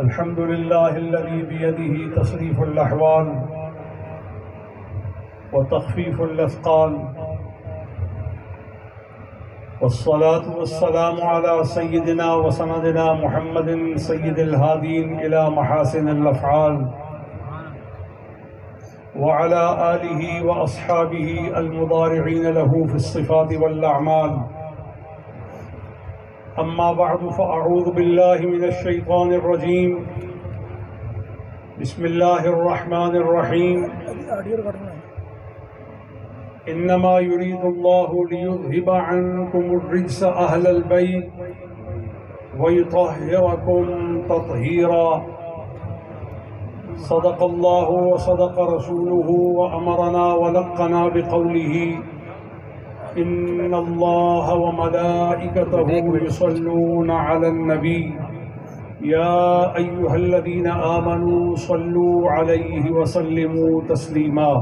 الحمد لله الذي بيده تصريف الأحوال وتخفيف الأثقال، والصلاة والسلام على سيدنا وسندنا محمد سيد الهادين إلى محاسن الأفعال، وعلى آله وأصحابه المضارعين له في الصفات والأعمال. أما بعد، فأعوذ بالله من الشيطان الرجيم. بسم الله الرحمن الرحيم. إنما يريد الله ليذهب عنكم الرجس أهل البيت ويطهركم تطهيرا. صدق الله وصدق رسوله وأمرنا ولقنا بقوله: إن الله وملائكته يصلون على النبي يا أيها الذين آمنوا صلوا عليه وسلموا تسليما.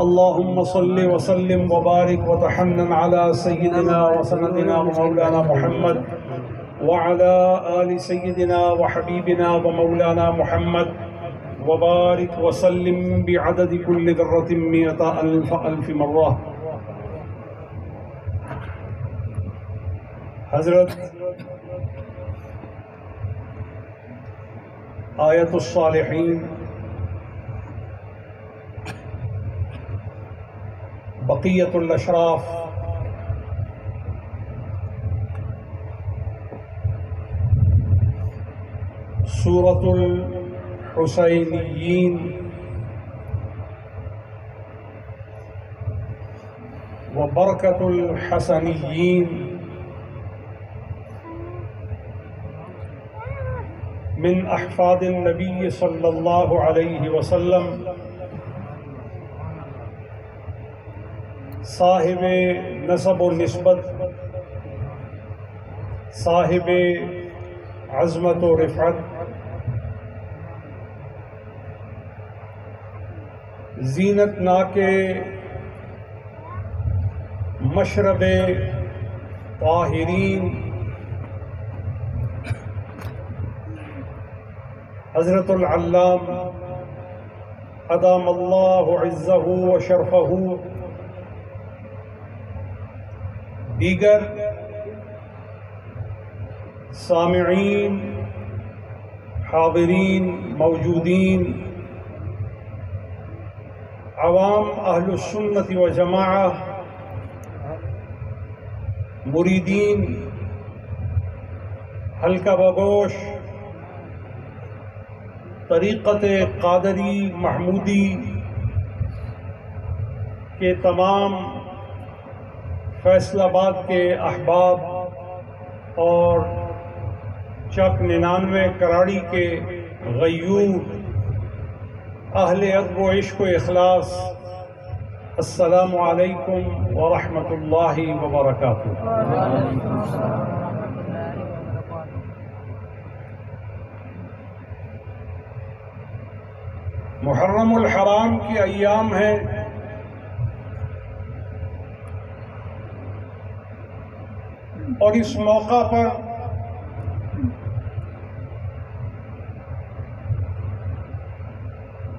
اللهم صل وسلم وبارك وتحنن على سيدنا وسندنا ومولانا محمد وعلى آل سيدنا وحبيبنا ومولانا محمد، وبارك وسلم بعدد كل ذرة 100,000 مرة. حضرت آیت الصالحین بقیت الاشراف سورۃ الحسینیین وبرکۃ الحسنیین من احفاد النبی صلی اللہ علیہ وسلم، صاحب نسب و نسبت، صاحب عظمت و رفعت، زینت ناک مشرب طاہرین حضرت العلام ادام اللہ عزہ و شرفہ، دیگر سامعین، حاضرین، موجودین، عوام اہل السنت و جماعہ، مریدین، حلقہ بگوش طریقت قادری محمودی کے تمام فیصل آباد کے احباب اور چک 99 کراڑی کے غیور اہل ادب و عشق و اخلاص، السلام علیکم ورحمۃ اللہ وبرکاتہ۔ محرم الحرام کے ایام ہیں، اور اس موقع پر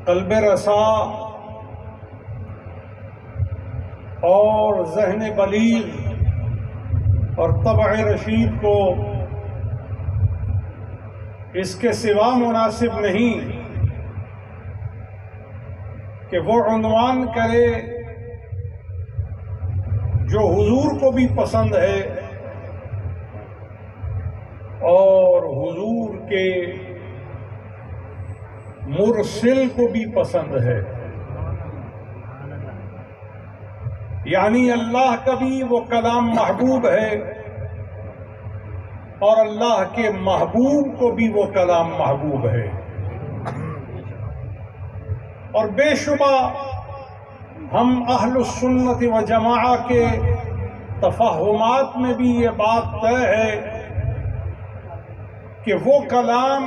قلب رسا اور ذہن بلیغ اور طبع رشید کو اس کے سوا مناسب نہیں کہ وہ عنوان کرے جو حضور کو بھی پسند ہے اور حضور کے مرسل کو بھی پسند ہے، یعنی اللہ کا بھی وہ کلام محبوب ہے اور اللہ کے محبوب کو بھی وہ کلام محبوب ہے۔ اور بے شبہ ہم اہل السنت و جماعہ کے تفہمات میں بھی یہ بات طے ہے کہ وہ کلام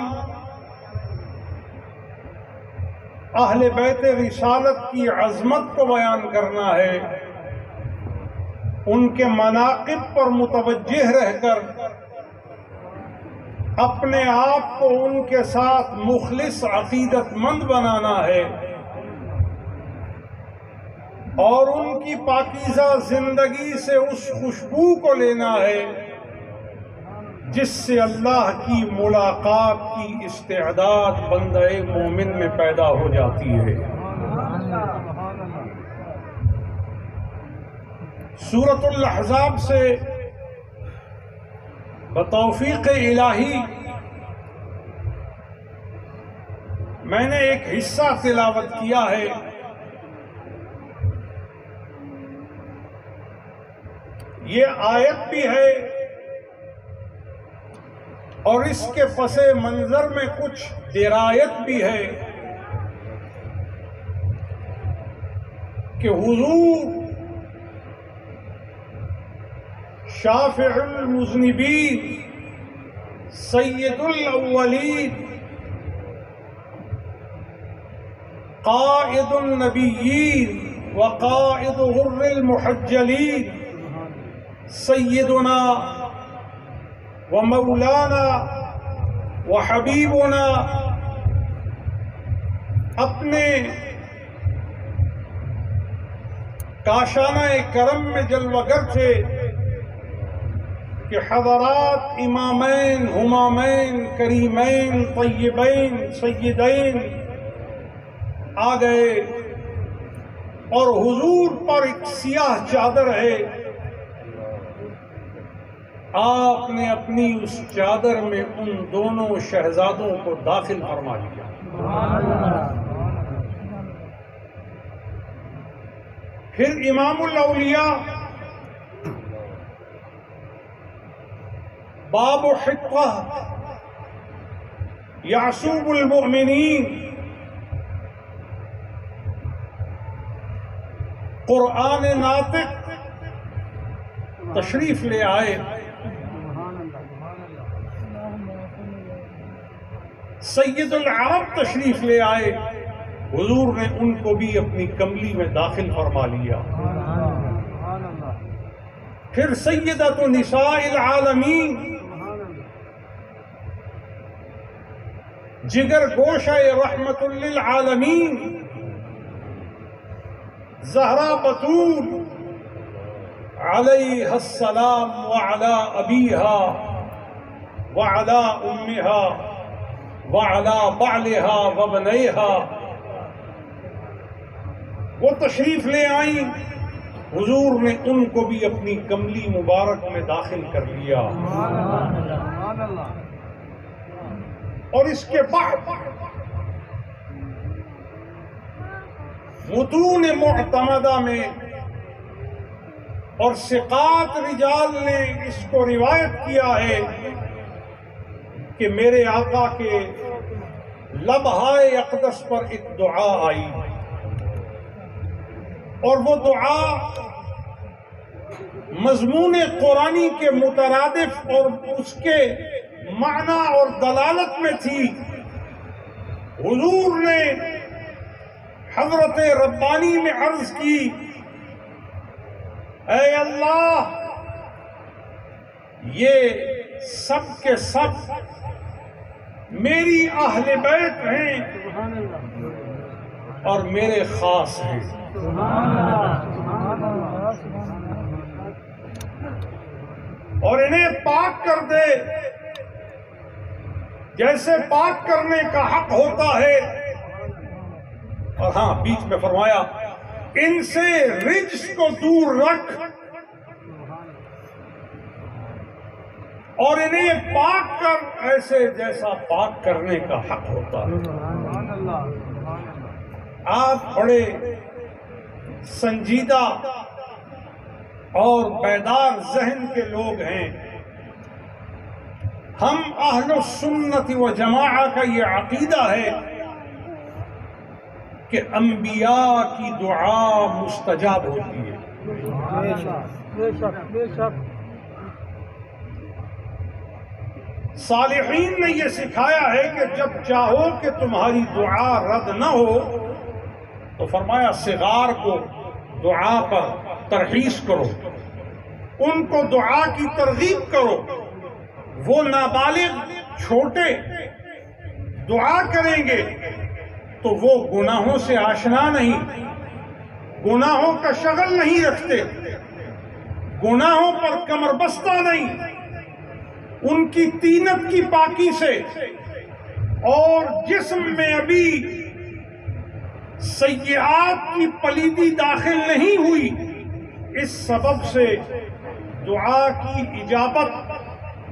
اہل بیت رسالت کی عظمت کو بیان کرنا ہے، ان کے مناقب پر متوجہ رہ کر اپنے آپ کو ان کے ساتھ مخلص عقیدت مند بنانا ہے اور ان کی پاکیزہ زندگی سے اس خوشبو کو لینا ہے جس سے اللہ کی ملاقات کی استعداد بندہ مومن میں پیدا ہو جاتی ہے۔ سورۃ الاحزاب سے بتوفیق الہی میں نے ایک حصہ تلاوت کیا ہے۔ یہ آیت بھی ہے اور اس کے پس منظر میں کچھ درایت بھی ہے کہ حضور شافع المذنبین سید الاولین قائد النبیین وقائد غر المحجلین سیدنا ومولانا وحبیبنا اپنے کاشانہ کرم میں جلوگر تھے کہ حضرات امامین ہمامین کریمین طیبین سیدین آ گئے اور حضور پر ایک سیاہ چادر ہے۔ آپ نے اپنی اس چادر میں ان دونوں شہزادوں کو داخل فرما لیا۔ پھر امام الاولیاء باب حقہ یعصوب المؤمنین قرآن ناطق تشریف لے آئے۔ سید العرب تشریف لے آئے، حضور نے ان کو بھی اپنی کملی میں داخل فرما لیا۔ پھر سیدۃ نساء العالمین جگر گوشہ رحمت للعالمین زہرا بطول علیہ السلام وعلی ابیہا وعلی امہا وعلی بعلہا وبنیہا وہ تشریف لے آئیں، حضور نے ان کو بھی اپنی کملی مبارک میں داخل کر لیا۔ اور اس کے بعد متون معتمدہ میں اور ثقات رجال نے اس کو روایت کیا ہے کہ میرے آقا کے لبہائے اقدس پر ایک دعا آئی، اور وہ دعا مضمون قرآنی کے مترادف اور اس کے معنی اور دلالت میں تھی۔ حضور نے حضرت ربانی میں عرض کی، اے اللہ، یہ سب کے سب میری اہل بیت ہیں اور میرے خاص ہیں، اور انہیں پاک کر دے جیسے پاک کرنے کا حق ہوتا ہے۔ اور ہاں، بیچ میں فرمایا ان سے رجس کو دور رکھ اور انہیں پاک کر ایسے جیسا پاک کرنے کا حق ہوتا ہے۔ آپ بڑے سنجیدہ اور بیدار ذہن کے لوگ ہیں۔ ہم اہل السنت و جماعہ کا یہ عقیدہ ہے کہ انبیاء کی دعا مستجاب ہوتی ہے۔ صالحین نے یہ سکھایا ہے کہ جب چاہو کہ تمہاری دعا رد نہ ہو تو فرمایا صغار کو دعا پر ترغیب کرو، ان کو دعا کی ترغیب کرو۔ وہ نابالغ چھوٹے دعا کریں گے تو وہ گناہوں سے آشنا نہیں، گناہوں کا شغل نہیں رکھتے، گناہوں پر کمر بستہ نہیں، ان کی طینت کی پاکی سے اور جسم میں ابھی سیئات کی پلیدی داخل نہیں ہوئی، اس سبب سے دعا کی اجابت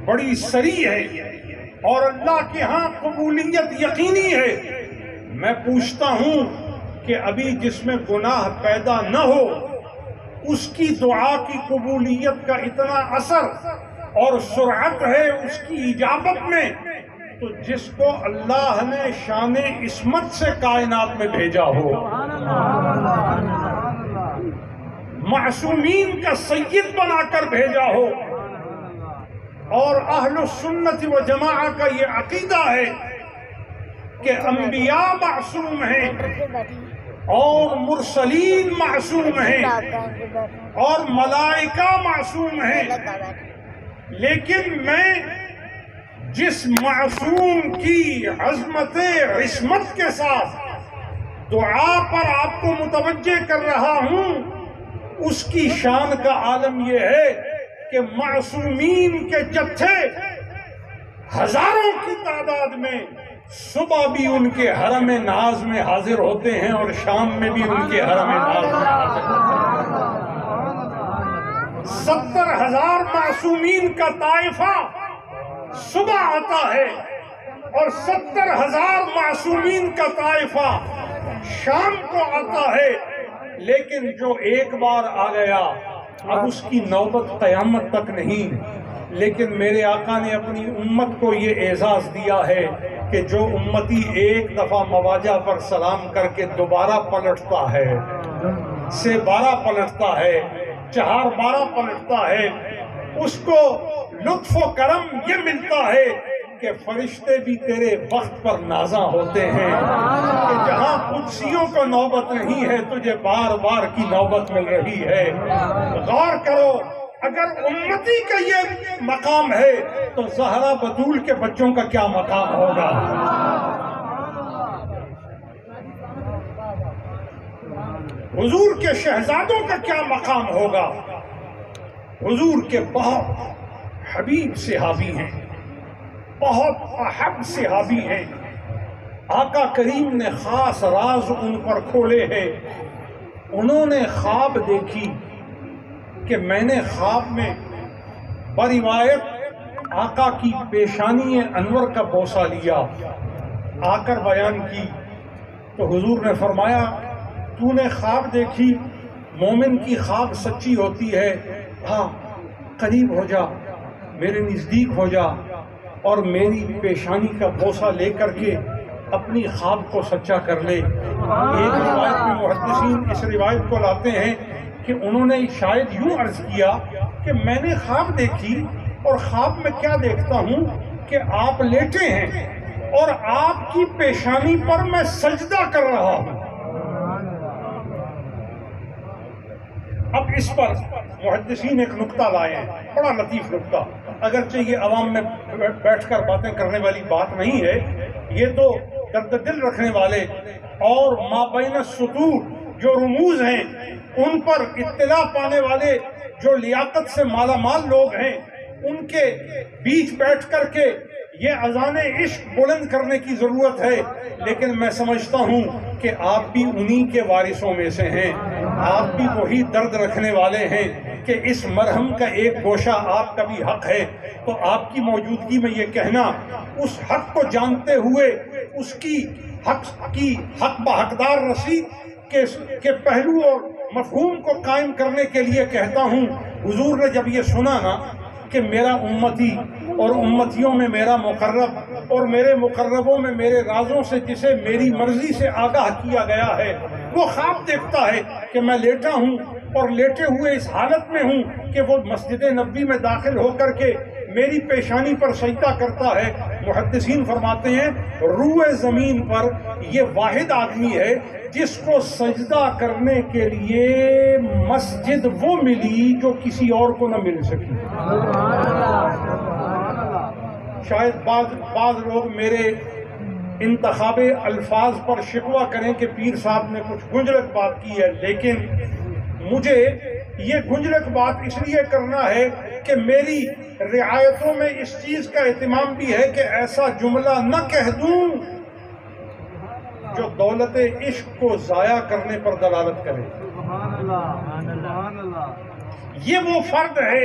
بڑی سریع ہے اور اللہ کے ہاں قبولیت یقینی ہے۔ میں پوچھتا ہوں کہ ابھی جس میں گناہ پیدا نہ ہو اس کی دعا کی قبولیت کا اتنا اثر اور سرعت ہے اس کی اجابت میں، تو جس کو اللہ نے شان عصمت سے کائنات میں بھیجا ہو، معصومین کا سید بنا کر بھیجا ہو، اور اہل السنت و جماعہ کا یہ عقیدہ ہے کہ انبیاء معصوم ہیں اور مرسلین معصوم ہیں اور ملائکہ معصوم ہیں، لیکن میں جس معصوم کی عظمت عصمت کے ساتھ دعا پر آپ کو متوجہ کر رہا ہوں، اس کی شان کا عالم یہ ہے کہ معصومین کے جتھے ہزاروں کی تعداد میں صبح بھی ان کے حرم ناز میں حاضر ہوتے ہیں اور شام میں بھی ان کے حرم ناز میں حاضر ہوتے ہیں۔ 70,000 معصومین کا طائفہ صبح آتا ہے اور 70,000 معصومین کا طائفہ شام کو آتا ہے، لیکن جو ایک بار آ گیا اب اس کی نوبت قیامت تک نہیں۔ لیکن میرے آقا نے اپنی امت کو یہ اعزاز دیا ہے کہ جو امتی ایک دفعہ مواجہ پر سلام کر کے دوبارہ پلٹتا ہے، سے بارہ پلٹتا ہے، 4 بارہ پلٹتا ہے، اس کو لطف و کرم یہ ملتا ہے کہ فرشتے بھی تیرے وقت پر نازاں ہوتے ہیں کہ جہاں قدسیوں کو نوبت نہیں ہے تجھے بار بار کی نوبت مل رہی ہے۔ غور کرو، اگر امتی کا یہ مقام ہے تو زہرا بطول کے بچوں کا کیا مقام ہوگا؟ حضور کے شہزادوں کا کیا مقام ہوگا؟ حضور کے بہت حبیب صحابی ہیں، بہت احب صحابی ہیں، آقا کریم نے خاص راز ان پر کھولے ہیں۔ انہوں نے خواب دیکھی کہ میں نے خواب میں بروایت آقا کی پیشانی انور کا بوسہ لیا، آ کر بیان کی تو حضور نے فرمایا تو نے خواب دیکھی، مومن کی خواب سچی ہوتی ہے، ہاں قریب ہو جا، میرے نزدیک ہو جا اور میری پیشانی کا بوسہ لے کر کے اپنی خواب کو سچا کر لے۔ ایک روایت میں محدثین اس روایت کو لاتے ہیں کہ انہوں نے شاید یوں عرض کیا کہ میں نے خواب دیکھی اور خواب میں کیا دیکھتا ہوں کہ آپ لیٹے ہیں اور آپ کی پیشانی پر میں سجدہ کر رہا ہوں۔ اب اس پر محدثین ایک نقطہ لائے ہیں، بڑا لطیف نقطہ، اگرچہ یہ عوام میں بیٹھ کر باتیں کرنے والی بات نہیں ہے، یہ تو درد دل رکھنے والے اور مابین السطور جو رموز ہیں ان پر اطلاع پانے والے جو لیاقت سے مالا مال لوگ ہیں ان کے بیچ بیٹھ کر کے یہ اذان عشق بلند کرنے کی ضرورت ہے۔ لیکن میں سمجھتا ہوں کہ آپ بھی انہی کے وارثوں میں سے ہیں، آپ بھی وہی درد رکھنے والے ہیں کہ اس مرہم کا ایک گوشہ آپ کا بھی حق ہے، تو آپ کی موجودگی میں یہ کہنا اس حق کو جانتے ہوئے اس کی حق بحقدار رسید کے پہلو اور مفہوم کو قائم کرنے کے لیے کہتا ہوں۔ حضور نے جب یہ سنا نا کہ میرا امتی اور امتیوں میں میرا مقرب اور میرے مقربوں میں میرے رازوں سے جسے میری مرضی سے آگاہ کیا گیا ہے وہ خواب دیکھتا ہے کہ میں لیٹا ہوں اور لیٹے ہوئے اس حالت میں ہوں کہ وہ مسجد نبوی میں داخل ہو کر کے میری پیشانی پر سجدہ کرتا ہے۔ محدثین فرماتے ہیں روئے زمین پر یہ واحد آدمی ہے جس کو سجدہ کرنے کے لیے مسجد وہ ملی جو کسی اور کو نہ مل سکی۔ شاید بعض لوگ میرے انتخاب الفاظ پر شکوہ کریں کہ پیر صاحب نے کچھ گنجلک بات کی ہے، لیکن مجھے یہ گنجلک بات اس لیے کرنا ہے کہ میری رعایتوں میں اس چیز کا اہتمام بھی ہے کہ ایسا جملہ نہ کہہ دوں جو دولت عشق کو ضائع کرنے پر دلالت کرے۔ یہ وہ فرد ہے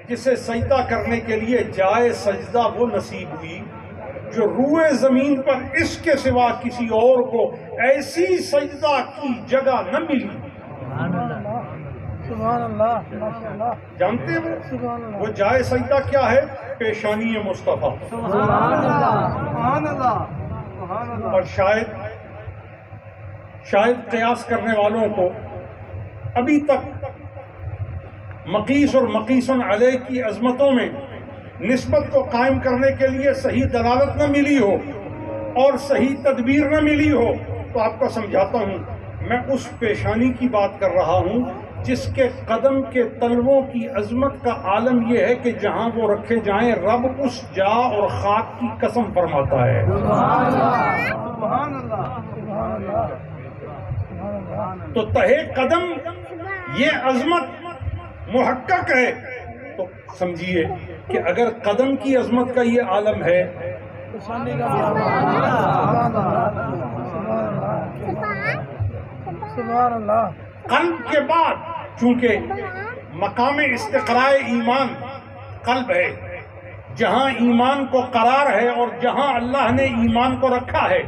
جسے سجدہ کرنے کے لیے جائے سجدہ وہ نصیب ہوئی جو روئے زمین پر اس کے سوا کسی اور کو ایسی سجدہ کی جگہ نہ ملی۔ سبحان اللہ، ماشاء اللہ۔ جانتے ہیں وہ جائے سجدہ کیا ہے؟ پیشانی مصطفیٰ۔ سبحان اللہ، سبحان اللہ، سبحان اللہ۔ اور شاید قیاس کرنے والوں کو ابھی تک مقیس اور مقیسن علیہ کی عظمتوں میں نسبت کو قائم کرنے کے لیے صحیح دلالت نہ ملی ہو اور صحیح تدبیر نہ ملی ہو تو آپ کو سمجھاتا ہوں، میں اس پیشانی کی بات کر رہا ہوں جس کے قدم کے تلووں کی عظمت کا عالم یہ ہے کہ جہاں وہ رکھے جائیں رب اس جا اور خاک کی قسم فرماتا ہے۔ سبحان اللہ، سبحان اللہ، سبحان اللہ۔ تو تہے قدم یہ عظمت محقق ہے تو سمجھیے کہ اگر قدم کی عظمت کا یہ عالم ہے، سبحان اللہ، قلب کے بعد چونکہ مقام استقراء ایمان قلب ہے، جہاں ایمان کو قرار ہے اور جہاں اللہ نے ایمان کو رکھا ہے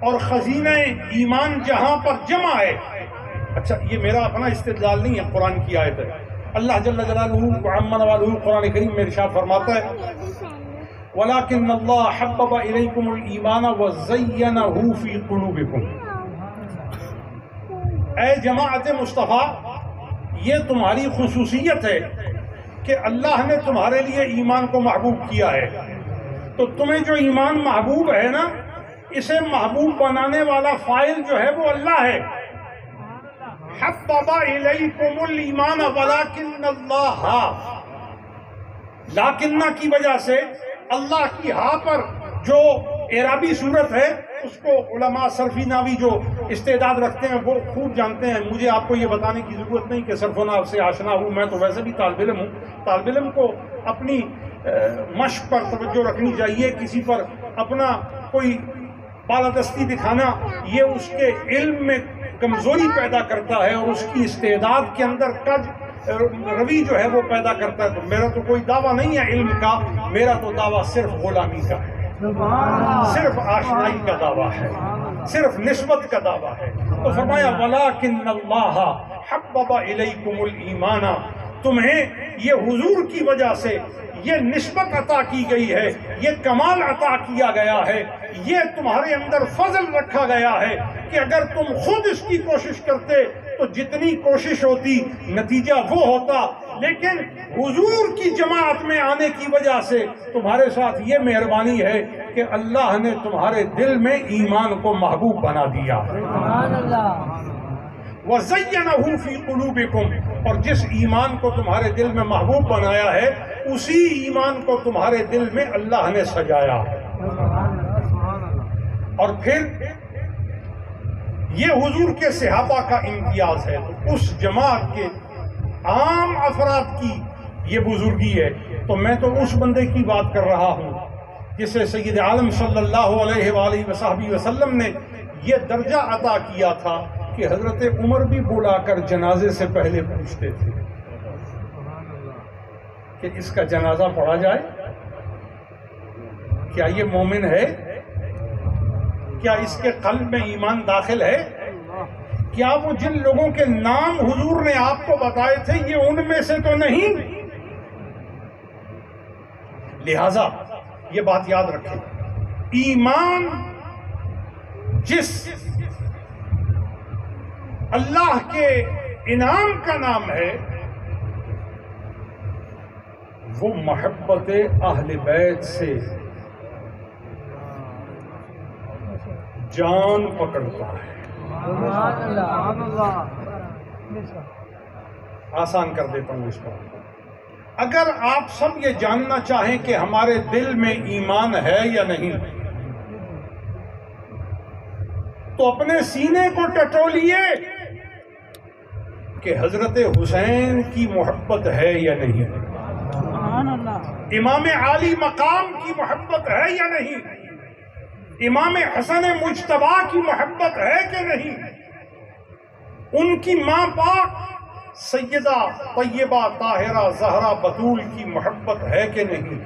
اور خزینہ ایمان جہاں پر جمع ہے۔ اچھا، یہ میرا اپنا استدلال نہیں ہے، قرآن کی آیت ہے۔ اللہ جل جلالہ وعم نوالہ قرآن کریم میں ارشاد فرماتا ہے وَلَكِنَّ اللَّهَ حَبَّبَ إِلَيْكُمُ الْإِيمَانَ وَزَيَّنَهُ فِي قُلُوبِكُمْ۔ اے جماعت مصطفیٰ، یہ تمہاری خصوصیت ہے کہ اللہ نے تمہارے لیے ایمان کو محبوب کیا ہے، تو تمہیں جو ایمان محبوب ہے نا، اسے محبوب بنانے والا فاعل جو ہے وہ اللہ ہے۔ حبب الیکم الایمان ولکن اللہ، لاکنہ کی وجہ سے اللہ کی ہاں پر جو اعرابی صورت ہے اس کو علماء صرفی ناوی جو استعداد رکھتے ہیں وہ خوب جانتے ہیں، مجھے آپ کو یہ بتانے کی ضرورت نہیں کہ صرف و نحو سے آشنا ہوں، میں تو ویسے بھی طالب علم ہوں۔ طالب علم کو اپنی مشق پر توجہ رکھنی چاہیے، کسی پر اپنا کوئی بالادستی دکھانا یہ اس کے علم میں کمزوری پیدا کرتا ہے اور اس کی استعداد کے اندر کج روی جو ہے وہ پیدا کرتا ہے۔ تو میرا تو کوئی دعویٰ نہیں ہے علم کا، میرا تو دعویٰ صرف غلامی کا ہے، صرف آشنائی کا دعویٰ ہے، صرف نسبت کا دعویٰ ہے۔ تو فرمایا وَلَكِنَّ اللَّهَ حَبَّبَ إِلَيْكُمُ الْإِيمَانَ، تمہیں یہ حضور کی وجہ سے یہ نسبت عطا کی گئی ہے، یہ کمال عطا کیا گیا ہے، یہ تمہارے اندر فضل رکھا گیا ہے کہ اگر تم خود اس کی کوشش کرتے تو جتنی کوشش ہوتی نتیجہ وہ ہوتا، لیکن حضور کی جماعت میں آنے کی وجہ سے تمہارے ساتھ یہ مہربانی ہے کہ اللہ نے تمہارے دل میں ایمان کو محبوب بنا دیا۔ وَزَيَّنَهُ فِي قُلُوبِكُمْ، اور جس ایمان کو تمہارے دل میں محبوب بنایا ہے اسی ایمان کو تمہارے دل میں اللہ نے سجایا۔ اور پھر یہ حضور کے صحابہ کا امتیاز ہے، تو اس جماعت کے عام افراد کی یہ بزرگی ہے۔ تو میں تو اس بندے کی بات کر رہا ہوں جسے سید عالم صلی اللہ علیہ وآلہ وصحبہ وسلم نے یہ درجہ عطا کیا تھا کہ حضرت عمر بھی بلا کر جنازے سے پہلے پوچھتے تھے کہ اس کا جنازہ پڑھا جائے، کیا یہ مومن ہے، کیا اس کے قلب میں ایمان داخل ہے، کیا وہ جن لوگوں کے نام حضور نے آپ کو بتائے تھے یہ ان میں سے تو نہیں؟ لہذا یہ بات یاد رکھیں، ایمان جس اللہ کے انعام کا نام ہے وہ محبت اہل بیت سے جان پکڑتا ہے۔ آسان کر دیتا ہوں اس بات کو، اگر آپ سب یہ جاننا چاہیں کہ ہمارے دل میں ایمان ہے یا نہیں تو اپنے سینے کو ٹٹولیے کہ حضرت حسین کی محبت ہے یا نہیں، سبحان اللہ، امام عالی مقام کی محبت ہے یا نہیں، امام حسن مجتبی کی محبت ہے کہ نہیں، ان کی ماں پاک سیدہ طیبہ طاہرہ زہرا بطول کی محبت ہے کہ نہیں،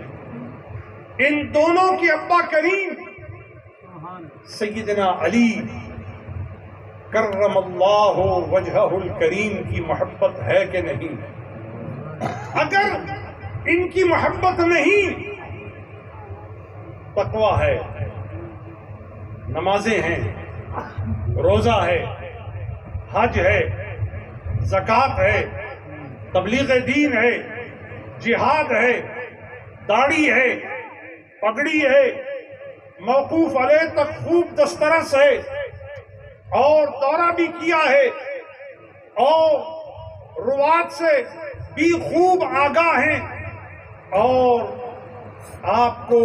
ان دونوں کے ابا کریم سیدنا علی کرم اللہ وجہہ الکریم کی محبت ہے کہ نہیں۔ اگر ان کی محبت نہیں، تقویٰ ہے، نمازیں ہیں، روزہ ہے، حج ہے، زکوٰۃ ہے، تبلیغ دین ہے، جہاد ہے، داڑھی ہے، پگڑی ہے، موقوف علیہ تک خوب دسترس ہے اور دورہ بھی کیا ہے اور روات سے بھی خوب آگاہ ہیں اور آپ کو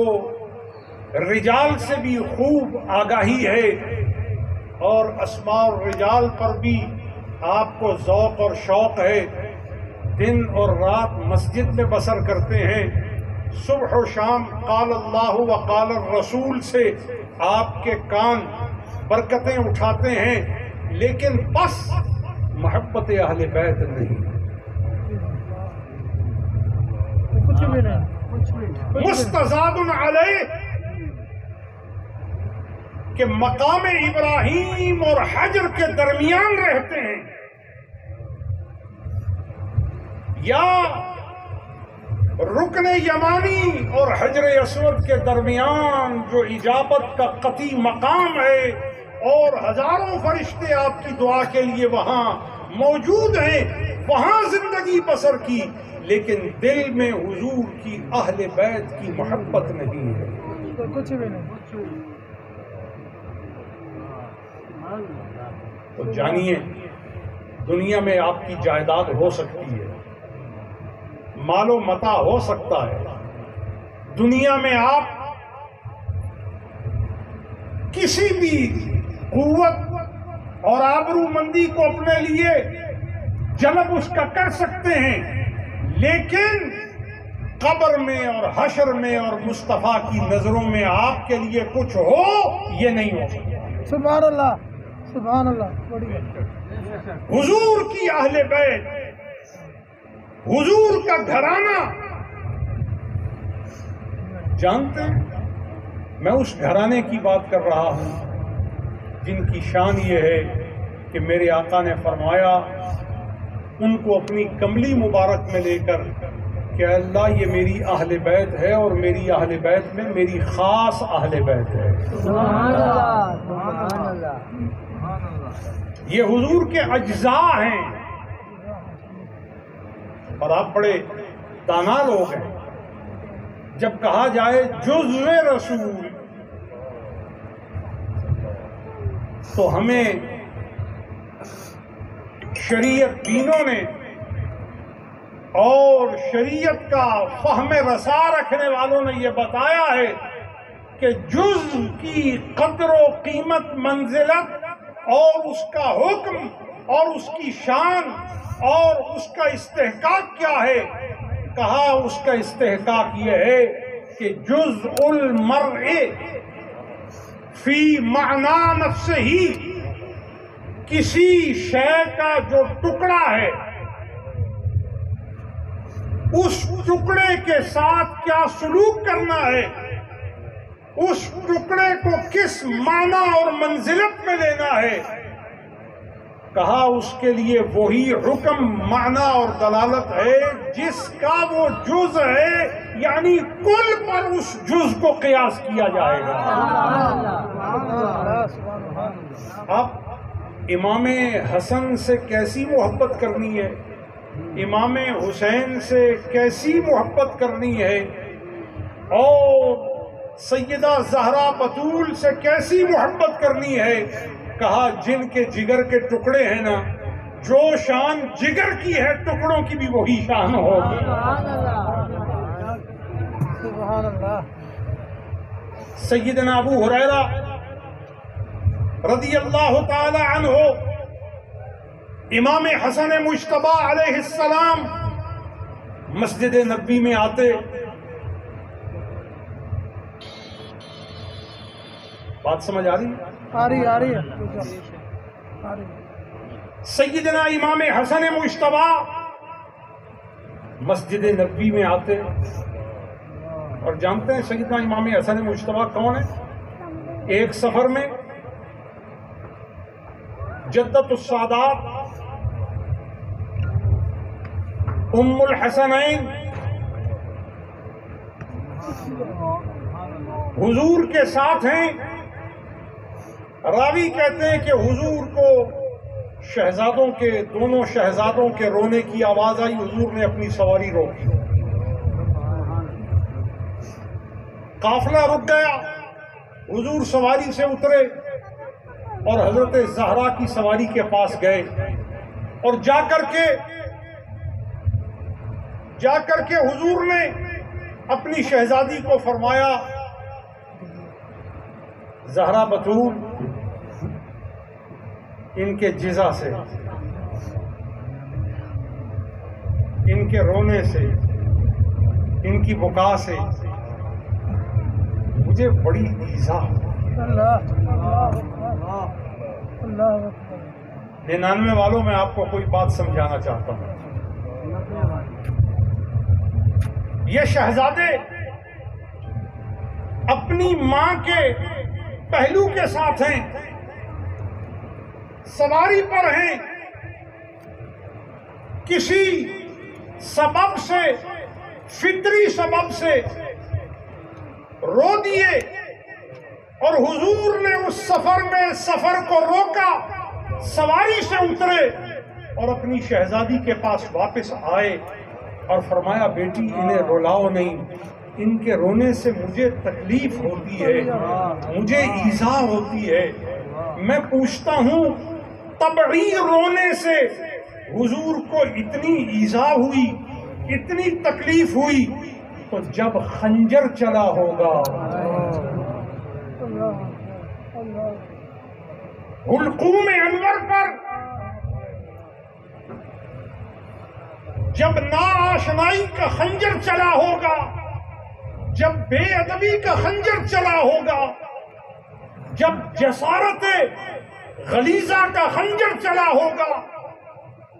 رجال سے بھی خوب آگاہی ہے اور اسماء الرجال پر بھی آپ کو ذوق اور شوق ہے، دن اور رات مسجد میں بسر کرتے ہیں، صبح و شام قال اللہ و قال الرسول سے آپ کے کان برکتیں اٹھاتے ہیں، لیکن بس محبت اہل بیت نہیں، کچھ بھی نہیں، کچھ بھی نہیں، مستزاد علیہ کہ مقام ابراہیم اور حجر کے درمیان رہتے ہیں یا رکن یمانی اور حجر اسود کے درمیان جو اجابت کا قطعی مقام ہے اور ہزاروں فرشتے آپ کی دعا کے لیے وہاں موجود ہیں، وہاں زندگی بسر کی، لیکن دل میں حضور کی اہل بیت کی محبت نہیں ہے، کچھ بھی نہیں، تو جانیے دنیا میں آپ کی جائیداد ہو سکتی ہے، مال و متاع ہو سکتا ہے، دنیا میں آپ کسی بھی قوت اور آبرو مندی کو اپنے لیے جلب اس کا کر سکتے ہیں، لیکن قبر میں اور حشر میں اور مصطفیٰ کی نظروں میں آپ کے لیے کچھ ہو یہ نہیں ہو سکتا۔ سبحان اللہ، سبحان اللہ، بڑھیا، حضور کی اہل بیت، حضور کا گھرانہ جانتے ہیں، میں اس گھرانے کی بات کر رہا ہوں جن کی شان یہ ہے کہ میرے آقا نے فرمایا ان کو اپنی کملی مبارک میں لے کر کہ اللہ یہ میری اہل بیت ہے اور میری اہل بیت میں میری خاص اہل بیت ہے، سبحان اللہ، سبحان اللہ، یہ حضور کے اجزاء ہیں، اور آپ بڑے دانا لوگ ہیں، جب کہا جائے جزو رسول تو ہمیں شریعت دینوں نے اور شریعت کا فہم رسا رکھنے والوں نے یہ بتایا ہے کہ جز کی قدر و قیمت، منزلت اور اس کا حکم اور اس کی شان اور اس کا استحقاق کیا ہے؟ کہا اس کا استحقاق یہ ہے کہ جزء المرء فی معنی نفسہ ہی، کسی شے کا جو ٹکڑا ہے اس ٹکڑے کے ساتھ کیا سلوک کرنا ہے، اس ٹکڑے کو کس معنی اور منزلت میں لینا ہے، کہا اس کے لیے وہی حکم، معنی اور دلالت ہے جس کا وہ جز ہے، یعنی کل پر اس جز کو قیاس کیا جائے گا۔ اب امام حسن سے کیسی محبت کرنی ہے، امام حسین سے کیسی محبت کرنی ہے، اور سیدہ زہرا بطول سے کیسی محبت کرنی ہے، کہا جن کے جگر کے ٹکڑے ہیں نا، جو شان جگر کی ہے ٹکڑوں کی بھی وہی شان ہوگی۔ سبحان اللہ۔ سیدنا ابو ہریرہ رضی اللہ تعالی عنہ امام حسن مجتبی علیہ السلام مسجد نبوی میں آتے، بات سمجھ آ رہی ہے؟ آ رہی ہے۔ سیدنا امام حسن مجتبی مسجد نبوی میں آتے، اور جانتے ہیں سیدنا امام حسن مجتبی کون ہے؟ ایک سفر میں جدت السادات ام الحسنین حضور کے ساتھ ہیں۔ راوی کہتے ہیں کہ حضور کو شہزادوں کے، دونوں شہزادوں کے رونے کی آواز آئی، حضور نے اپنی سواری روکی، قافلہ رک گیا، حضور سواری سے اترے اور حضرت زہرا کی سواری کے پاس گئے، اور جا کر کے حضور نے اپنی شہزادی کو فرمایا، زہرا بتول، ان کے جزا سے، ان کے رونے سے، ان کی بکا سے مجھے بڑی ایذا ہوتی ہے۔ 99 والوں میں آپ کو کوئی بات سمجھانا چاہتا ہوں۔ یہ شہزادے اپنی ماں کے پہلو کے ساتھ ہیں، سواری پر ہیں، کسی سبب سے، فطری سبب سے رو دیے، اور حضور نے اس سفر میں سفر کو روکا، سواری سے اترے اور اپنی شہزادی کے پاس واپس آئے اور فرمایا، بیٹی انہیں رلاؤ نہیں، ان کے رونے سے مجھے تکلیف ہوتی ہے، مجھے ایذا ہوتی ہے۔ میں پوچھتا ہوں، طبعی رونے سے حضور کو اتنی ایذا ہوئی، اتنی تکلیف ہوئی، تو جب خنجر چلا ہوگا، حلقوم انور پر جب ناآشنائی کا خنجر چلا ہوگا، جب بے ادبی کا خنجر چلا ہوگا، جب جسارت غلیظہ کا خنجر چلا ہوگا،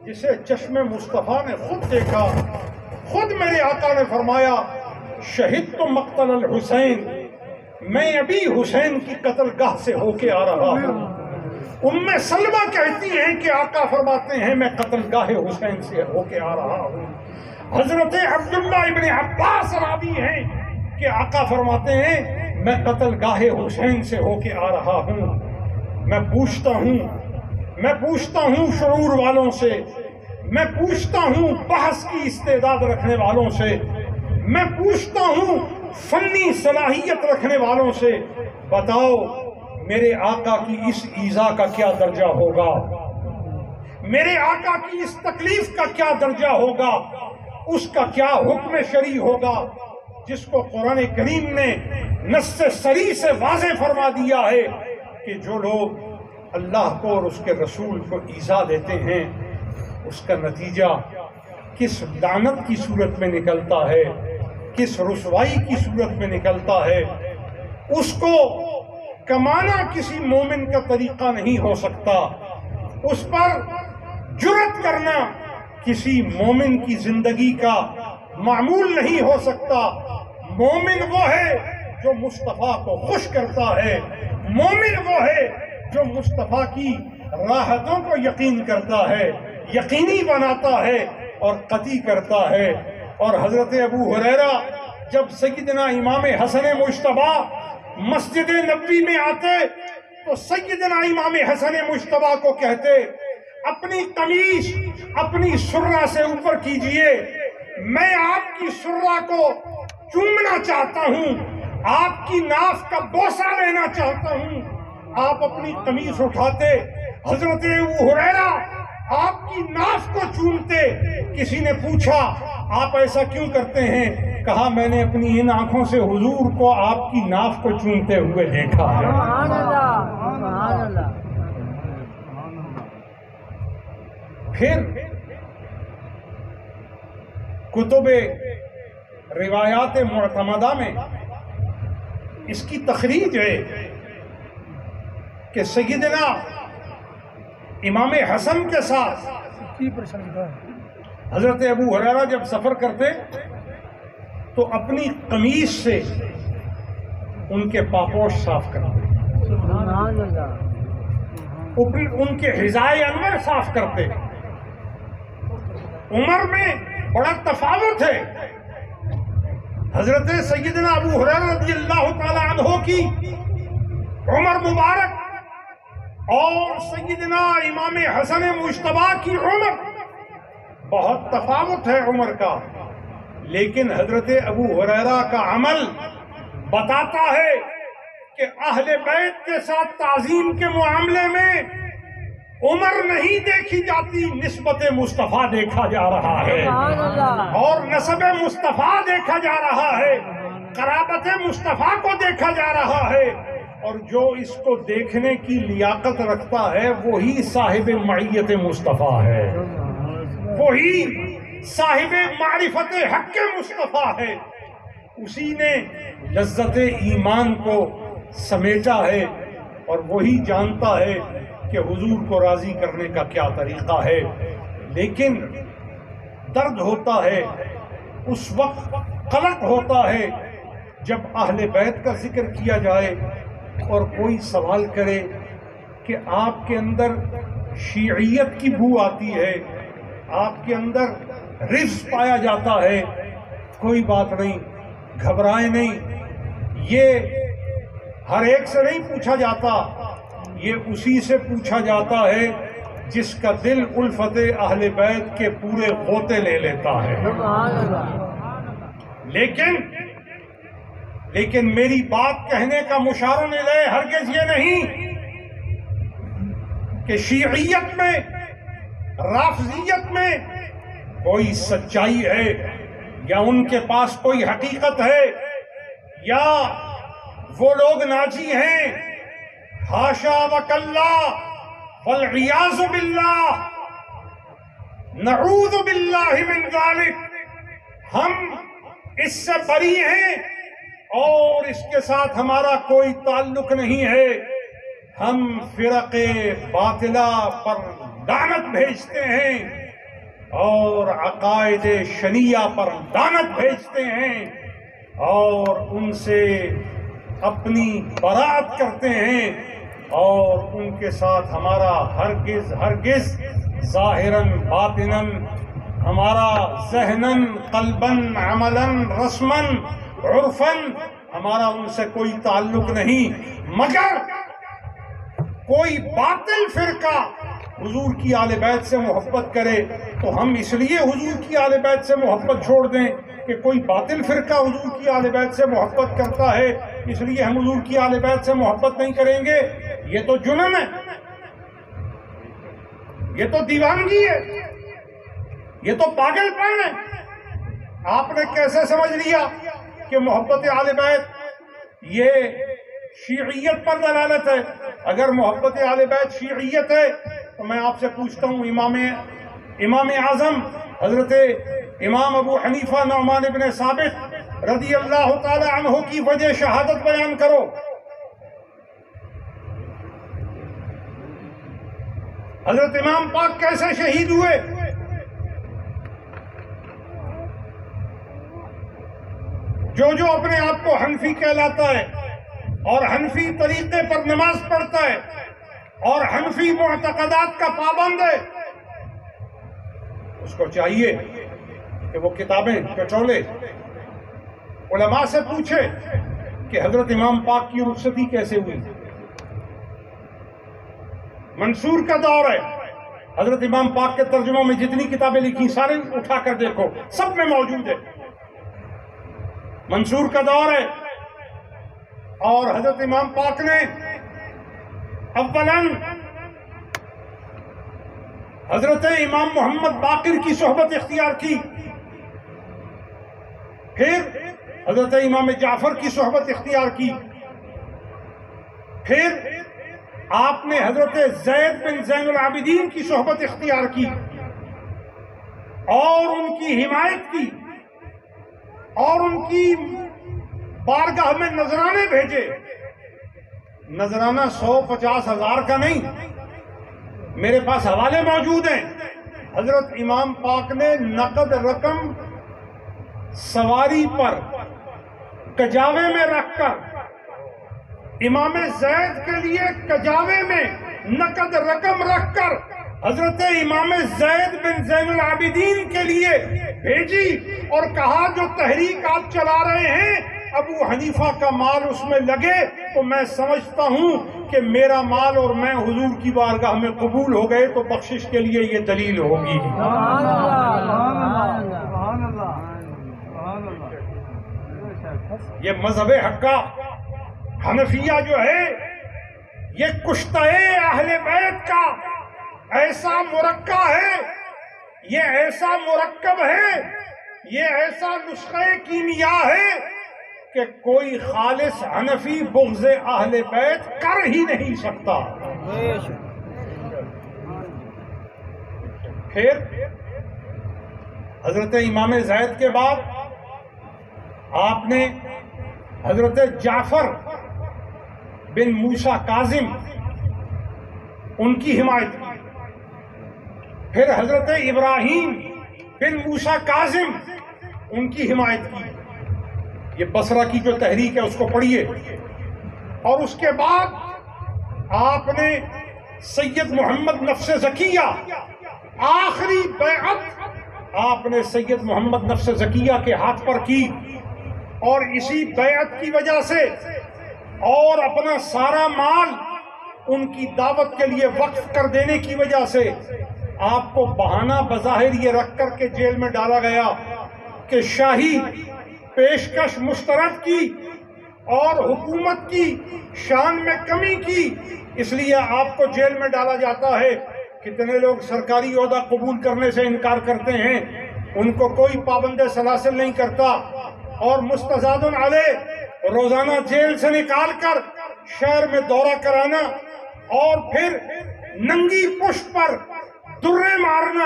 جسے چشم مصطفیٰ نے خود دیکھا، خود میرے آقا نے فرمایا، شہدت مقتل الحسین، میں ابھی حسین کی قتل گاہ سے ہو کے آ رہا ہوں۔ ام سلمہ کہتی ہیں کہ آقا فرماتے ہیں میں قتل گاہ حسین سے ہو کے آ رہا ہوں۔ حضرت عبداللہ ابن عباس راوی ہیں کہ آقا فرماتے ہیں میں قتل گاہ حسین سے ہو کے آ رہا ہوں۔ میں پوچھتا ہوں شعور والوں سے، میں پوچھتا ہوں بحث کی استعداد رکھنے والوں سے، میں پوچھتا ہوں فنی صلاحیت رکھنے والوں سے، بتاؤ میرے آقا کی اس ایذا کا کیا درجہ ہوگا، میرے آقا کی اس تکلیف کا کیا درجہ ہوگا، اس کا کیا حکم شرعی ہوگا، جس کو قرآن کریم نے نص صریح سے واضح فرما دیا ہے کہ جو لوگ اللہ کو اور اس کے رسول کو ایذا دیتے ہیں، اس کا نتیجہ کس لعنت کی صورت میں نکلتا ہے، کس رسوائی کی صورت میں نکلتا ہے، اس کو کمانا کسی مومن کا طریقہ نہیں ہو سکتا، اس پر جرأت کرنا کسی مومن کی زندگی کا معمول نہیں ہو سکتا۔ مومن وہ ہے جو مصطفیٰ کو خوش کرتا ہے، مومن وہ ہے جو مصطفیٰ کی راحتوں کو یقین کرتا ہے، یقینی بناتا ہے اور قطعی کرتا ہے۔ اور حضرت ابو ہریرہ جب سیدنا امام حسن مجتبی مسجد نبوی میں آتے تو سیدنا امام حسن مجتبی کو کہتے، اپنی قمیص اپنی سرہ سے اوپر کیجئے، میں آپ کی سرہ کو چومنا چاہتا ہوں، آپ کی ناف کا بوسہ لینا چاہتا ہوں۔ آپ اپنی قمیص اٹھاتے، حضرت ابو ہریرہ آپ کی ناف کو چومتے۔ کسی نے پوچھا آپ ایسا کیوں کرتے ہیں؟ کہا میں نے اپنی ان آنکھوں سے حضور کو آپ کی ناف کو چومتے ہوئے دیکھا ہے۔ سبحان اللہ، سبحان اللہ۔ پھر کتب روایات معتمدہ میں اس کی تخریج ہے کہ سیدنا امام حسن کے ساتھ حضرت ابو ہریرہ جب سفر کرتے تو اپنی قمیص سے ان کے پاپوش صاف کرتے، سبحان اللہ۔ ان کے حذائے انور صاف کرتے۔ عمر میں بڑا تفاوت ہے۔ حضرت سیدنا ابو ہریرہ رضی اللہ تعالی عنہ کی عمر مبارک اور سیدنا امام حسن مجتبی کی عمر بہت تفاوت ہے عمر کا، لیکن حضرت ابو ہریرہ کا عمل بتاتا ہے کہ اہل بیت کے ساتھ تعظیم کے معاملے میں عمر نہیں دیکھی جاتی، نسبت مصطفیٰ دیکھا جا رہا ہے سبحان اللہ۔ اور نسب مصطفیٰ دیکھا جا رہا ہے، قرابت مصطفیٰ کو دیکھا جا رہا ہے، اور جو اس کو دیکھنے کی لیاقت رکھتا ہے وہی صاحب معیت مصطفیٰ ہے، وہی صاحب معرفت حق مصطفیٰ ہے، اسی نے لذت ایمان کو سمیٹا ہے اور وہی جانتا ہے کہ حضور کو راضی کرنے کا کیا طریقہ ہے۔ لیکن درد ہوتا ہے، اس وقت قلق ہوتا ہے جب اہل بیت کا ذکر کیا جائے اور کوئی سوال کرے کہ آپ کے اندر شیعیت کی بو آتی ہے، آپ کے اندر رفض پایا جاتا ہے۔ کوئی بات نہیں، گھبرائیں نہیں، یہ ہر ایک سے نہیں پوچھا جاتا، یہ اسی سے پوچھا جاتا ہے جس کا دل الفت اہل بیت کے پورے غوطے لے لیتا ہے۔ سبحان اللہ۔ لیکن میری بات کہنے کا مشار لے ہرگز یہ نہیں کہ شیعیت میں، رافضیت میں کوئی سچائی ہے یا ان کے پاس کوئی حقیقت ہے یا وہ لوگ ناجی ہیں۔ حاشا وکلا والعیاذ باللہ، نعوذ باللہ من ذالک، ہم اس سے بری ہیں اور اس کے ساتھ ہمارا کوئی تعلق نہیں ہے۔ ہم فرق باطلہ پر لعنت بھیجتے ہیں اور عقائد شنیعہ پر لعنت بھیجتے ہیں اور ان سے اپنی برات کرتے ہیں، اور ان کے ساتھ ہمارا ہرگز ظاہراً باطناً، ہمارا ذہناً قلباً عملاً رسماً عرفاً ہمارا ان سے کوئی تعلق نہیں، مگر کوئی باطل فرقہ حضور کی آل بیت سے محبت کرے تو ہم اس لیے حضور کی آل بیت سے محبت چھوڑ دیں کہ کوئی باطل فرقہ حضور کی آل بیت سے محبت کرتا ہے اس لیے ہم حضور کی آل بیت سے محبت نہیں کریں گے؟ یہ تو جنن ہے، یہ تو دیوانگی ہے، یہ تو پاگل پن ہے۔ آپ نے کیسے سمجھ لیا کہ محبت آل بیت یہ شیعیت پر دلالت ہے؟ اگر محبت آل بیت شیعیت ہے تو میں آپ سے پوچھتا ہوں، امام اعظم حضرت امام ابو حنیفہ نعمان ابن ثابت رضی اللہ تعالی عنہ کی وجہ شہادت بیان کرو۔ حضرت امام پاک کیسے شہید ہوئے؟ جو اپنے آپ کو حنفی کہلاتا ہے اور حنفی طریقے پر نماز پڑھتا ہے اور حنفی معتقدات کا پابند ہے، اس کو چاہیے کہ وہ کتابیں ٹٹولے، علماء سے پوچھے کہ حضرت امام پاک کی رخصتی کیسے ہوئی۔ منصور کا دور ہے، حضرت امام پاک کے ترجموں میں جتنی کتابیں لکھی سارے اٹھا کر دیکھو، سب میں موجود ہے۔ منصور کا دور ہے اور حضرت امام پاک نے اولاً حضرت امام محمد باقر کی صحبت اختیار کی، پھر حضرت امام جعفر کی صحبت اختیار کی، پھر آپ نے حضرت زید بن زین العابدین کی صحبت اختیار کی اور ان کی حمایت کی اور ان کی بارگاہ میں نذرانے بھیجے۔ نذرانہ 150 ہزار کا نہیں، میرے پاس حوالے موجود ہیں۔ حضرت امام پاک نے نقد رقم سواری پر کجاوے میں رکھ کر امام زید کے لیے کجاوے میں نقد رقم رکھ کر حضرت امام زید بن زین العابدین کے لیے بھیجی اور کہا جو تحریک آپ چلا رہے ہیں ابو حنیفہ کا مال اس میں لگے تو میں سمجھتا ہوں کہ میرا مال اور میں حضور کی بارگاہ میں قبول ہو گئے تو بخشش کے لیے یہ دلیل ہوگی۔ یہ مذہب حقہ حنفیہ جو ہے یہ کشتہ اہل بیت کا ایسا مرکہ ہے، یہ ایسا مرکب ہے، یہ ایسا نسخہ کیمیا ہے کہ کوئی خالص حنفی بغض اہل بیت کر ہی نہیں سکتا۔ پھر حضرت امام زید کے بعد آپ نے حضرت جعفر بن موسیٰ کاظم ان کی حمایت کی، پھر حضرت ابراہیم بن موسیٰ کاظم ان کی حمایت کی۔ یہ بصرہ کی جو تحریک ہے اس کو پڑھیے۔ اور اس کے بعد آپ نے سید محمد نفس زکیہ، آخری بیعت آپ نے سید محمد نفس زکیہ کے ہاتھ پر کی، اور اسی بیعت کی وجہ سے اور اپنا سارا مال ان کی دعوت کے لیے وقف کر دینے کی وجہ سے آپ کو بہانہ بظاہر یہ رکھ کر کے جیل میں ڈالا گیا کہ شاہی پیشکش مسترد کی اور حکومت کی شان میں کمی کی، اس لیے آپ کو جیل میں ڈالا جاتا ہے۔ کتنے لوگ سرکاری عہدہ قبول کرنے سے انکار کرتے ہیں، ان کو کوئی پابند سلاسل نہیں کرتا، اور مستزاد علیہ روزانہ جیل سے نکال کر شہر میں دورہ کرانا اور پھر ننگی پشت پر درے مارنا،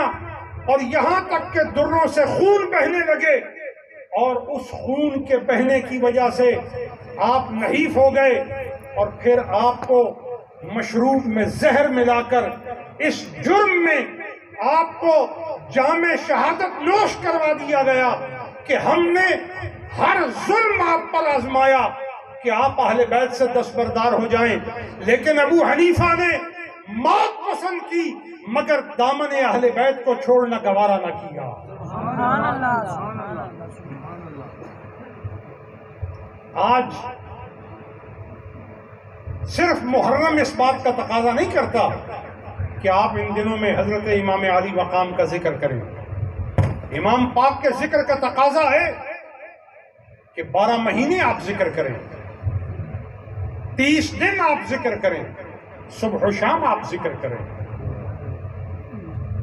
اور یہاں تک کہ دروں سے خون بہنے لگے، اور اس خون کے بہنے کی وجہ سے آپ نحیف ہو گئے، اور پھر آپ کو مشروب میں زہر ملا کر اس جرم میں آپ کو جام شہادت نوش کروا دیا گیا کہ ہم نے ہر ظلم آپ پر آزمایا کہ آپ اہل بیت سے دستبردار ہو جائیں، لیکن ابو حنیفہ نے موت پسند کی مگر دامن اہل بیت کو چھوڑنا گوارا نہ کیا۔ آج صرف محرم اس بات کا تقاضا نہیں کرتا کہ آپ ان دنوں میں حضرت امام علی مقام کا ذکر کریں، امام پاک کے ذکر کا تقاضا ہے کہ 12 مہینے آپ ذکر کریں، 30 دن آپ ذکر کریں، صبح و شام آپ ذکر کریں،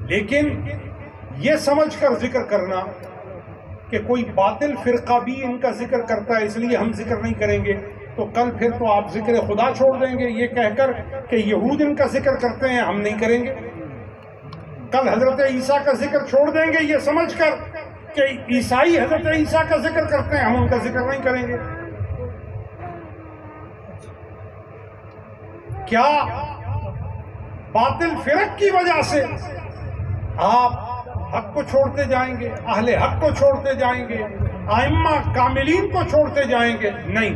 لیکن یہ سمجھ کر ذکر کرنا کہ کوئی باطل فرقہ بھی ان کا ذکر کرتا ہے اس لیے ہم ذکر نہیں کریں گے، تو کل پھر تو آپ ذکر خدا چھوڑ دیں گے یہ کہہ کر کہ یہود ان کا ذکر کرتے ہیں ہم نہیں کریں گے، کل حضرت عیسیٰ کا ذکر چھوڑ دیں گے یہ سمجھ کر کہ عیسائی حضرت عیسیٰ کا ذکر کرتے ہیں ہم ان کا ذکر نہیں کریں گے۔ کیا باطل فرق کی وجہ سے آپ حق کو چھوڑتے جائیں گے، اہل حق کو چھوڑتے جائیں گے، ائمہ کاملین کو چھوڑتے جائیں گے؟ نہیں،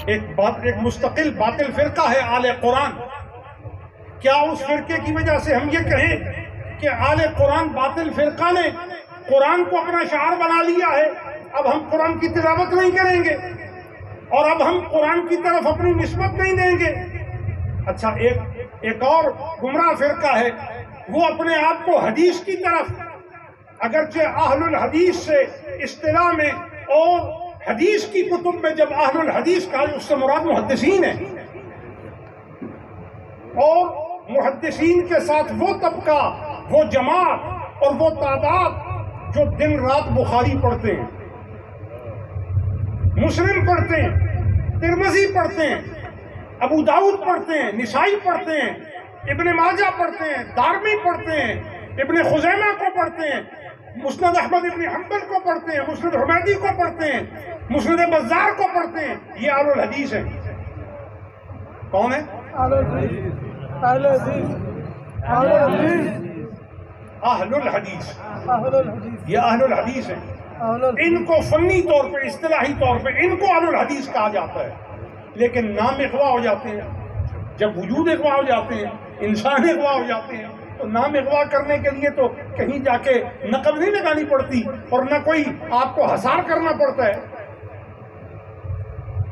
ایک مستقل باطل فرقہ ہے آل قرآن۔ کیا اس فرقے کی وجہ سے ہم یہ کہیں کہ آل قرآن باطل فرقہ نے قرآن کو اپنا شعار بنا لیا ہے، اب ہم قرآن کی تلاوت نہیں کریں گے اور اب ہم قرآن کی طرف اپنی نسبت نہیں دیں گے؟ اچھا، ایک اور گمراہ فرقہ ہے، وہ اپنے آپ کو حدیث کی طرف، اگرچہ اہل الحدیث سے اصطلاح میں اور حدیث کی کتب میں جب اہل الحدیث کہا اس سے مراد محدثین ہیں، اور محدثین کے ساتھ وہ طبقہ وہ جماعت اور وہ تعداد جو دن رات بخاری پڑھتے ہیں، مسلم پڑھتے ہیں، ترمذی پڑھتے ہیں، ابو داؤد پڑھتے ہیں، نسائی پڑھتے ہیں، ابن ماجہ پڑھتے ہیں، دارمی پڑھتے ہیں، ابن خزیمہ کو پڑھتے ہیں، مسند احمد ابن حنبل کو پڑھتے ہیں، مسند حمیدی کو پڑھتے ہیں، مسند بزار کو پڑھتے ہیں، یہ اہل الحدیث ہیں۔ کون ہے؟ اہل الحدیث یہ اہل الحدیث ہیں۔ ان کو فنی طور پہ، اصطلاحی طور پہ ان کو اہل الحدیث کہا جاتا ہے، لیکن نام اغوا ہو جاتے ہیں۔ جب وجود اغوا ہو جاتے ہیں، انسان اغوا ہو جاتے ہیں، تو نام اغوا کرنے کے لیے تو کہیں جا کے نقب نہیں لگانی پڑتی اور نہ کوئی آپ کو حصار کرنا پڑتا ہے۔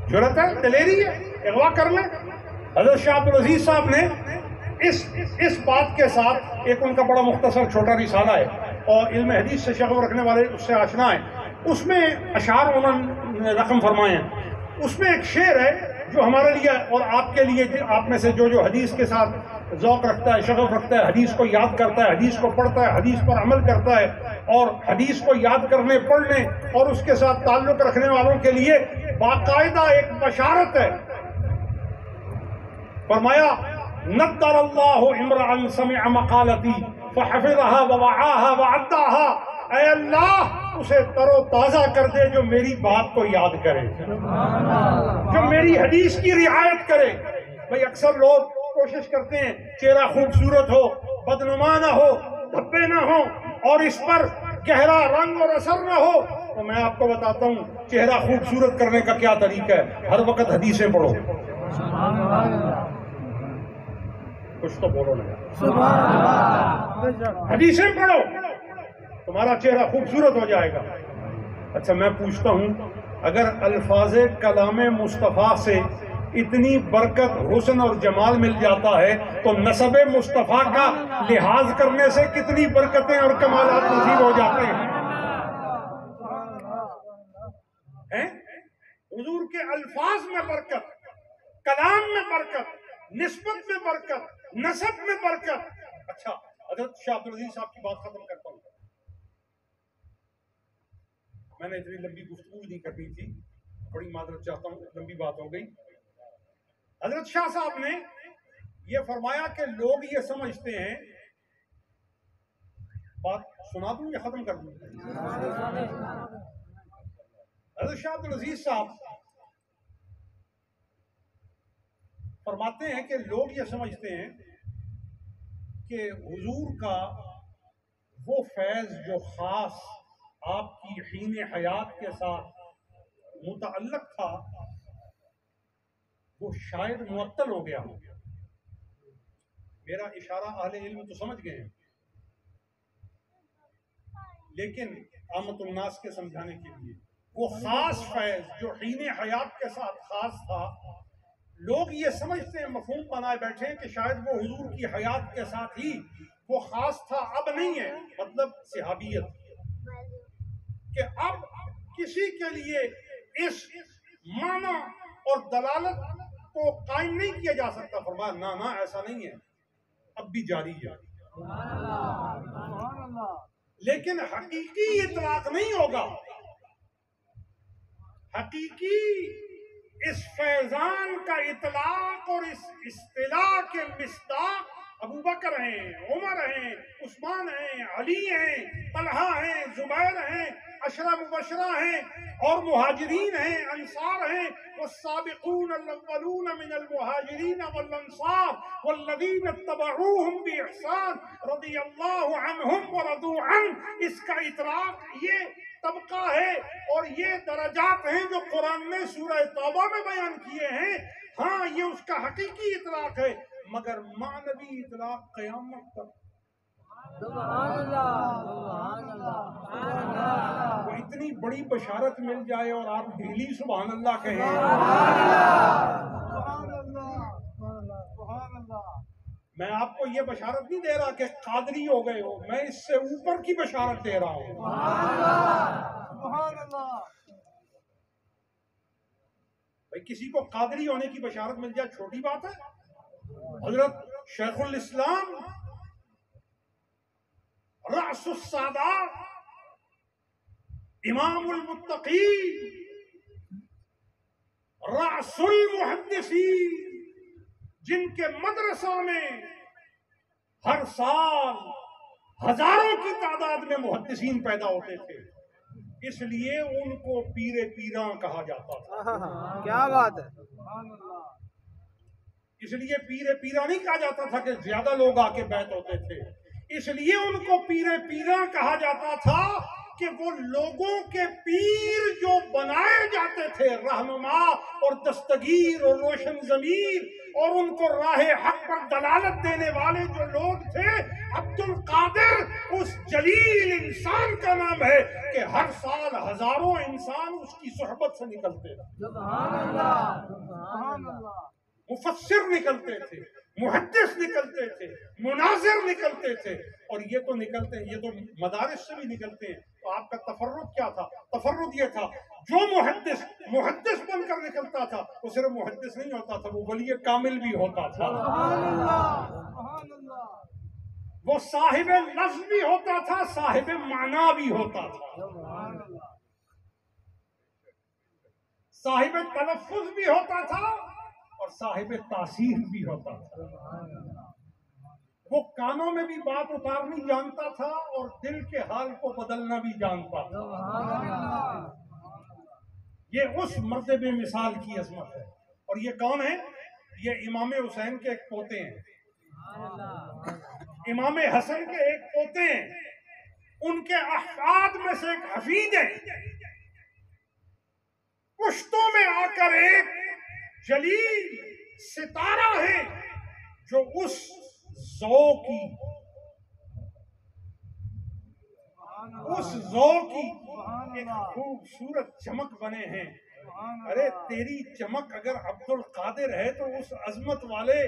جرأت ہے، دلیری ہے اغوا کرنا۔ حضرت شاہ عبدالعزیز صاحب نے اس بات کے ساتھ ایک ان کا بڑا مختصر چھوٹا رسالہ ہے، اور علم حدیث سے شغف رکھنے والے اس سے آشنا ہیں، اس میں اشعار انہوں نے رقم فرمائے ہیں۔ اس میں ایک شعر ہے جو ہمارے لیے اور آپ کے لیے، آپ میں سے جو حدیث کے ساتھ ذوق رکھتا ہے، شغف رکھتا ہے، حدیث کو یاد کرتا ہے، حدیث کو پڑھتا ہے، حدیث پر عمل کرتا ہے، اور حدیث کو یاد کرنے، پڑھنے اور اس کے ساتھ تعلق رکھنے والوں کے لیے باقاعدہ ایک بشارت ہے۔ فرمایا نضر اللہ امرأ سمع مقالتی فحفظها ووعاها وعداها، اے اللہ اسے تر و تازہ کر دے جو میری بات کو یاد کرے، جو میری حدیث کی رعایت کرے۔ بھئی اکثر لوگ کوشش کرتے ہیں چہرہ خوبصورت ہو، بدنما نہ ہو، دھبے نہ ہو، اور اس پر گہرا رنگ اور اثر نہ ہو۔ تو میں آپ کو بتاتا ہوں چہرہ خوبصورت کرنے کا کیا طریقہ ہے، ہر وقت حدیثیں پڑھو۔ کچھ تو بولو نا، حدیثیں پڑھو، تمہارا چہرہ خوبصورت ہو جائے گا۔ اچھا میں پوچھتا ہوں، اگر الفاظ کلام مصطفیٰ سے اتنی برکت، حسن اور جمال مل جاتا ہے تو نسب مصطفیٰ کا لحاظ کرنے سے کتنی برکتیں اور کمالات نصیب ہو جاتے ہیں۔ حضور کے الفاظ میں برکت، کلام میں برکت، نسبت میں برکت، نسب میں برکت۔ اچھا حضرت شاہ عبدالعزیز صاحب کی بات ختم کرتا ہوں، میں نے اتنی لمبی گفتگو نہیں کرنی تھی، بڑی معذرت چاہتا ہوں، لمبی بات ہو گئی۔ حضرت شاہ صاحب نے یہ فرمایا کہ لوگ یہ سمجھتے ہیں، بات سنا دوں یا ختم کر دوں؟ حضرت شاہ عبدالعزیز صاحب فرماتے ہیں کہ لوگ یہ سمجھتے ہیں کہ حضور کا وہ فیض جو خاص آپ کی حین حیات کے ساتھ متعلق تھا وہ شاید معطل ہو گیا ہو۔ میرا اشارہ اہل علم تو سمجھ گئے ہیں، لیکن عامت الناس کے سمجھانے کے لیے وہ خاص فیض جو حین حیات کے ساتھ خاص تھا، لوگ یہ سمجھتے ہیں، مفہوم بنائے بیٹھے ہیں کہ شاید وہ حضور کی حیات کے ساتھ ہی وہ خاص تھا، اب نہیں ہے۔ مطلب صحابیت، کہ اب کسی کے لیے اس معنی اور دلالت کو قائم نہیں کیا جا سکتا۔ فرمایا نہ نہ ایسا نہیں ہے، اب بھی جاری ہے، لیکن حقیقی اطلاق نہیں ہوگا۔ حقیقی اس فیضان کا اطلاق اور اس اصطلاح کے مصداق ابو بکر ہیں، عمر ہیں، عثمان ہیں، علی ہیں، طلحہ ہیں، زبیر ہیں، عشرہ مبشرہ ہیں، اور مہاجرین ہیں، انصار ہیں، والسابقون الاولون من المہاجرین والانصار والذین اتبعوهم بإحسان رضی اللہ عنہم ورضوا عنہ۔ اس کا اطلاق یہ طبقہ ہے اور یہ درجات ہیں جو قرآن نے سورہ توبہ میں بیان کیے ہیں۔ ہاں یہ اس کا حقیقی اطلاق ہے، مگر معنوی اطلاق قیامت تک۔ سبحان اللہ، سبحان اللہ، وہ اتنی بڑی بشارت مل جائے اور آپ ڈیلی سبحان اللہ کہیں، سبحان اللہ، سبحان اللہ۔ میں آپ کو یہ بشارت نہیں دے رہا کہ قادری ہو گئے ہو، میں اس سے اوپر کی بشارت دے رہا ہوں۔ سبحان اللہ۔ بھئی کسی کو قادری ہونے کی بشارت مل جائے چھوٹی بات ہے؟ حضرت شیخ الاسلام رأس السادات، امام المتقین، رأس المحدثین، جن کے مدرسوں میں ہر سال ہزاروں کی تعداد میں محدثین پیدا ہوتے تھے، اس لیے ان کو پیر پیراں کہا جاتا تھا۔ کیا بات ہے! اس لیے پیر پیراں نہیں کہا جاتا تھا کہ زیادہ لوگ آ کے بیعت ہوتے تھے، اس لیے ان کو پیر پیراں کہا جاتا تھا کہ وہ لوگوں کے پیر جو بنائے جاتے تھے، رہنما اور دستگیر اور روشن ضمیر، اور ان کو راہ حق پر دلالت دینے والے جو لوگ تھے، عبد القادر اس جلیل انسان کا نام ہے کہ ہر سال ہزاروں انسان اس کی صحبت سے نکلتے تھے۔ سبحان اللہ، سبحان اللہ۔ مفسر نکلتے تھے، محدث نکلتے تھے، مناظر نکلتے تھے، اور یہ تو نکلتے ہیں، یہ تو مدارس سے بھی نکلتے ہیں۔ تو آپ کا تفرد کیا تھا؟ تفرد یہ تھا جو محدث بن کر نکلتا تھا وہ صرف محدث نہیں ہوتا تھا، وہ ولی کامل بھی ہوتا تھا، سبحان اللہ، سبحان اللہ۔ وہ صاحب لفظ بھی ہوتا تھا، صاحب معنی بھی ہوتا تھا، سبحان اللہ۔ صاحب تلفظ بھی ہوتا تھا اور صاحب تاثیر بھی ہوتا تھا۔ وہ کانوں میں بھی بات اتارنی جانتا تھا اور دل کے حال کو بدلنا بھی جانتا تھا۔ سبحان اللہ۔ یہ اس مرتبے مثال کی عظمت ہے۔ اور یہ کون ہے؟ یہ امام حسین کے ایک پوتے ہیں، امام حسن کے ایک پوتے ہیں، ان کے احفاد میں سے ایک حفید ہے۔ پشتوں میں آ کر ایک جلیل ستارہ ہے جو اس ذوق کی ایک خوبصورت چمک بنے ہیں۔ ارے تیری چمک اگر عبد القادر ہے تو اس عظمت والے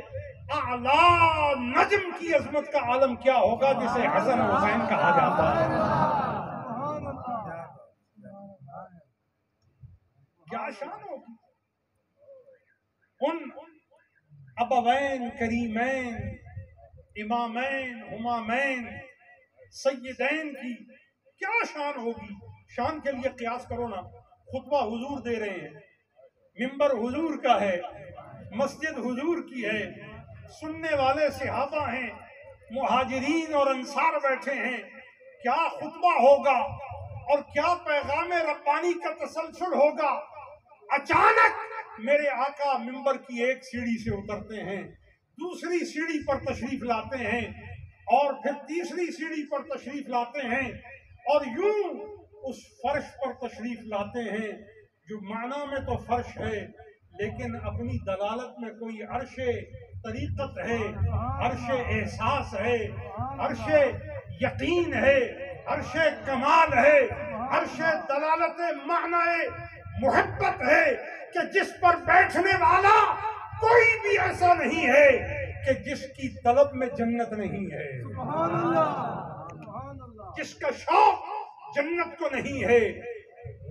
اعلیٰ نجم کی عظمت کا عالم کیا ہوگا جسے حسن حسین کہا جاتا ہے؟ کیا شان ہوگی ان ابوین کریمین امامین ہمامین سیدین کی، کیا شان ہوگی؟ شان کے لیے قیاس کرو نا، خطبہ حضور دے رہے ہیں، منبر حضور کا ہے، مسجد حضور کی ہے، سننے والے صحابہ ہیں، مہاجرین اور انصار بیٹھے ہیں، کیا خطبہ ہوگا اور کیا پیغام ربانی کا تسلسل ہوگا۔ اچانک میرے آقا منبر کی ایک سیڑھی سے اترتے ہیں، دوسری سیڑھی پر تشریف لاتے ہیں، اور پھر تیسری سیڑھی پر تشریف لاتے ہیں، اور یوں اس فرش پر تشریف لاتے ہیں جو معنی میں تو فرش ہے لیکن اپنی دلالت میں کوئی عرش طریقت ہے، عرش احساس ہے، عرش یقین ہے، عرش کمال ہے، عرش دلالت معنی محبت ہے کہ جس پر بیٹھنے والا کوئی بھی ایسا نہیں ہے کہ جس کی طلب میں جنت نہیں ہے، سبحان اللہ، سبحان اللہ۔ جس کا شوق جنت کو نہیں ہے،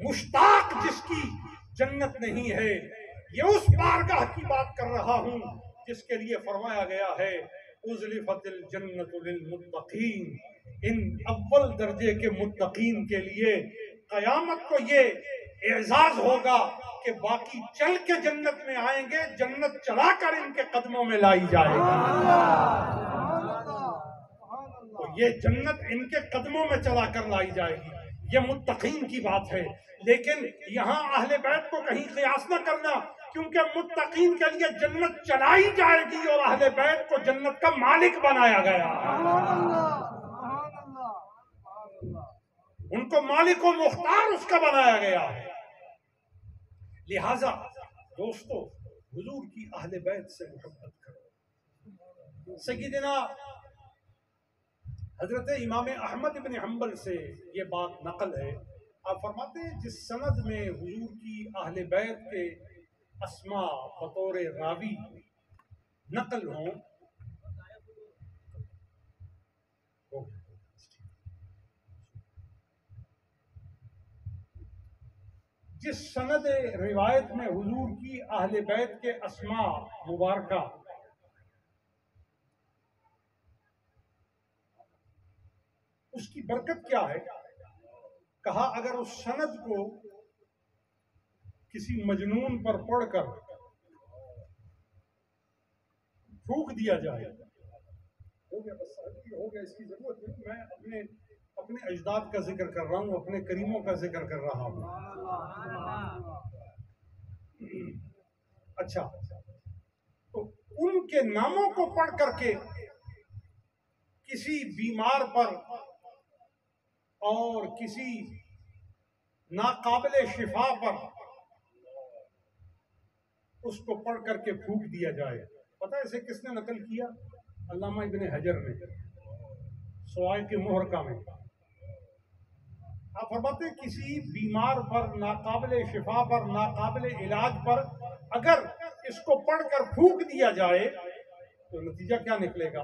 مشتاق جس کی جنت نہیں ہے۔ یہ اس بارگاہ کی بات کر رہا ہوں جس کے لیے فرمایا گیا ہے ازلفت الجنت للمتقین، ان اول درجے کے متقین کے لیے قیامت کو یہ اعزاز ہوگا کہ باقی چل کے جنت میں آئیں گے، جنت چلا کر ان کے قدموں میں لائی جائے گی۔ تو یہ جنت ان کے قدموں میں چلا کر لائی جائے گی، یہ متقین کی بات ہے۔ لیکن یہاں اہل بیت کو کہیں قیاس نہ کرنا، کیونکہ متقین کے لیے جنت چلائی جائے گی اور اہل بیت کو جنت کا مالک بنایا گیا، ان کو مالک و مختار اس کا بنایا گیا ہے۔ لہذا دوستو حضور کی اہل بیت سے محبت کرو۔ سیدنا حضرت امام احمد بن حنبل سے یہ بات نقل ہے، آپ فرماتے ہیں جس سند میں حضور کی اہل بیت کے اسماء بطور راوی نقل ہوں، جس سند روایت میں حضور کی اہل بیت کے اسماء مبارکہ اس کی برکت کیا ہے؟ کہا اگر اس سند کو کسی مجنون پر پڑھ کر پھونک دیا جائے، ہو گیا بس ہو گیا، اس کی ضرورت نہیں، میں اپنے اجداد کا ذکر کر رہا ہوں، اپنے کریموں کا ذکر کر رہا ہوں۔ اچھا، تو ان کے ناموں کو پڑھ کر کے کسی بیمار پر اور کسی ناقابل شفا پر اس کو پڑھ کر کے پھونک دیا جائے۔ پتہ ہے اسے کس نے نقل کیا؟ علامہ ابن حجر نے سوائے کے محرقہ میں۔ آپ فرماتے ہیں کسی بیمار پر، ناقابل شفا پر، ناقابل علاج پر اگر اس کو پڑھ کر پھونک دیا جائے تو نتیجہ کیا نکلے گا؟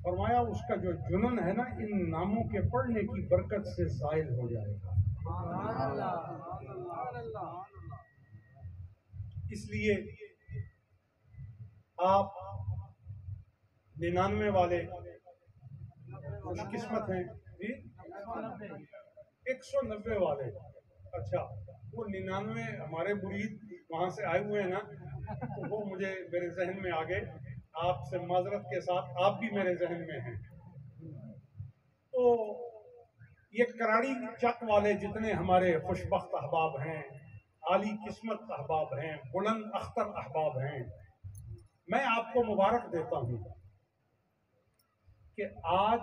فرمایا اس کا جو جنن ہے نا، ان ناموں کے پڑھنے کی برکت سے زائل ہو جائے گا۔ اس لیے آپ 99 والے خوش قسمت ہیں جی، 190 والے۔ اچھا، وہ 99 ہمارے مرید وہاں سے آئے ہوئے ہیں نا، تو وہ مجھے میرے ذہن میں آ گئے، آپ سے معذرت کے ساتھ، آپ بھی میرے ذہن میں ہیں۔ تو یہ کراڑی چک والے جتنے ہمارے خوش بخت احباب ہیں، عالی قسمت احباب ہیں، بلند اختر احباب ہیں، میں آپ کو مبارک دیتا ہوں کہ آج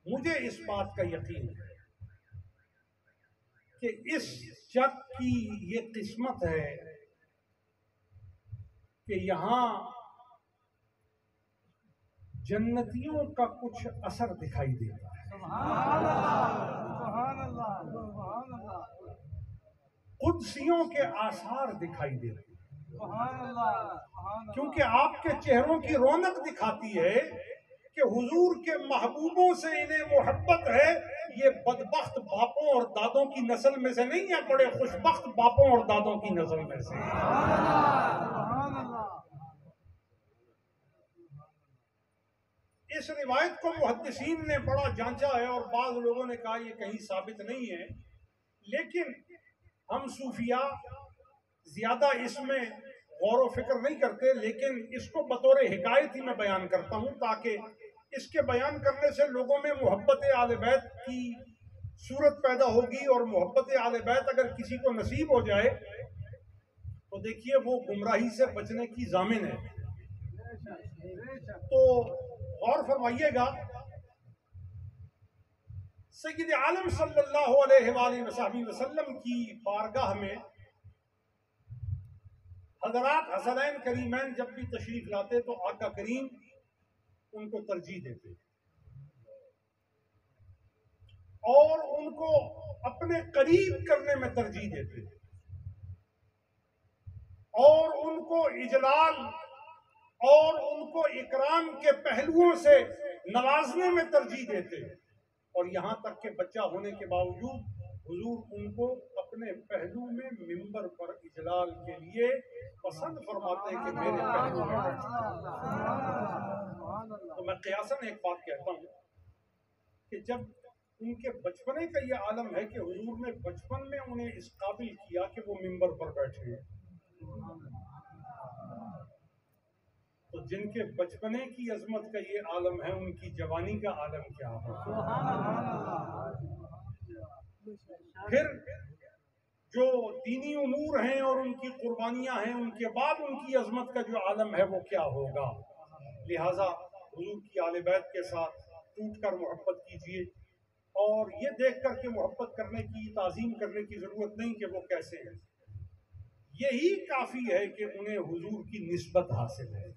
مجھے اس بات کا یقین ہے کہ اس جگ کی یہ قسمت ہے کہ یہاں جنتیوں کا کچھ اثر دکھائی دیتا ہے، قدسیوں کے آثار دکھائی دیتے ہیں، کیونکہ آپ کے چہروں کی رونق دکھاتی ہے کہ حضور کے محبوبوں سے انہیں محبت ہے۔ یہ بدبخت باپوں اور دادوں کی نسل میں سے نہیں ہے، بڑے خوشبخت باپوں اور دادوں کی نسل میں سے۔ اس روایت کو محدثین نے بڑا جانچا ہے اور بعض لوگوں نے کہا یہ کہیں ثابت نہیں ہے، لیکن ہم صوفیاء زیادہ اس میں غور و فکر نہیں کرتے، لیکن اس کو بطور حکایت ہی میں بیان کرتا ہوں تاکہ اس کے بیان کرنے سے لوگوں میں محبت آل بیت کی صورت پیدا ہوگی، اور محبت آل بیت اگر کسی کو نصیب ہو جائے تو دیکھیے وہ گمراہی سے بچنے کی ضامن ہے۔ تو غور فرمائیے گا، سید عالم صلی اللہ علیہ وآلہ وسلم کی بارگاہ میں حضرات حسنین کریمین جب بھی تشریف لاتے تو آقا کریم ان کو ترجیح دیتے اور ان کو اپنے قریب کرنے میں ترجیح دیتے اور ان کو اجلال اور ان کو اکرام کے پہلوؤں سے نوازنے میں ترجیح دیتے، اور یہاں تک کہ بچہ ہونے کے باوجود حضور ان کو اپنے پہلو میں منبر پر اجلال کے لیے پسند فرماتے کہ میرے پہلو میں بیٹھیں۔ تو میں قیاساً ایک بات کہتا ہوں کہ جب ان کے بچپنے کا یہ عالم ہے کہ حضور نے بچپن میں انہیں اس قابل کیا کہ وہ منبر پر بیٹھے، تو جن کے بچپنے کی عظمت کا یہ عالم ہے، ان کی جوانی کا عالم کیا ہوگا؟ پھر جو دینی امور ہیں اور ان کی قربانیاں ہیں، ان کے بعد ان کی عظمت کا جو عالم ہے وہ کیا ہوگا؟ لہٰذا حضور کی آل بیت کے ساتھ ٹوٹ کر محبت کیجیے، اور یہ دیکھ کر کے محبت کرنے کی، تعظیم کرنے کی ضرورت نہیں کہ وہ کیسے ہیں، یہی کافی ہے کہ انہیں حضور کی نسبت حاصل ہے۔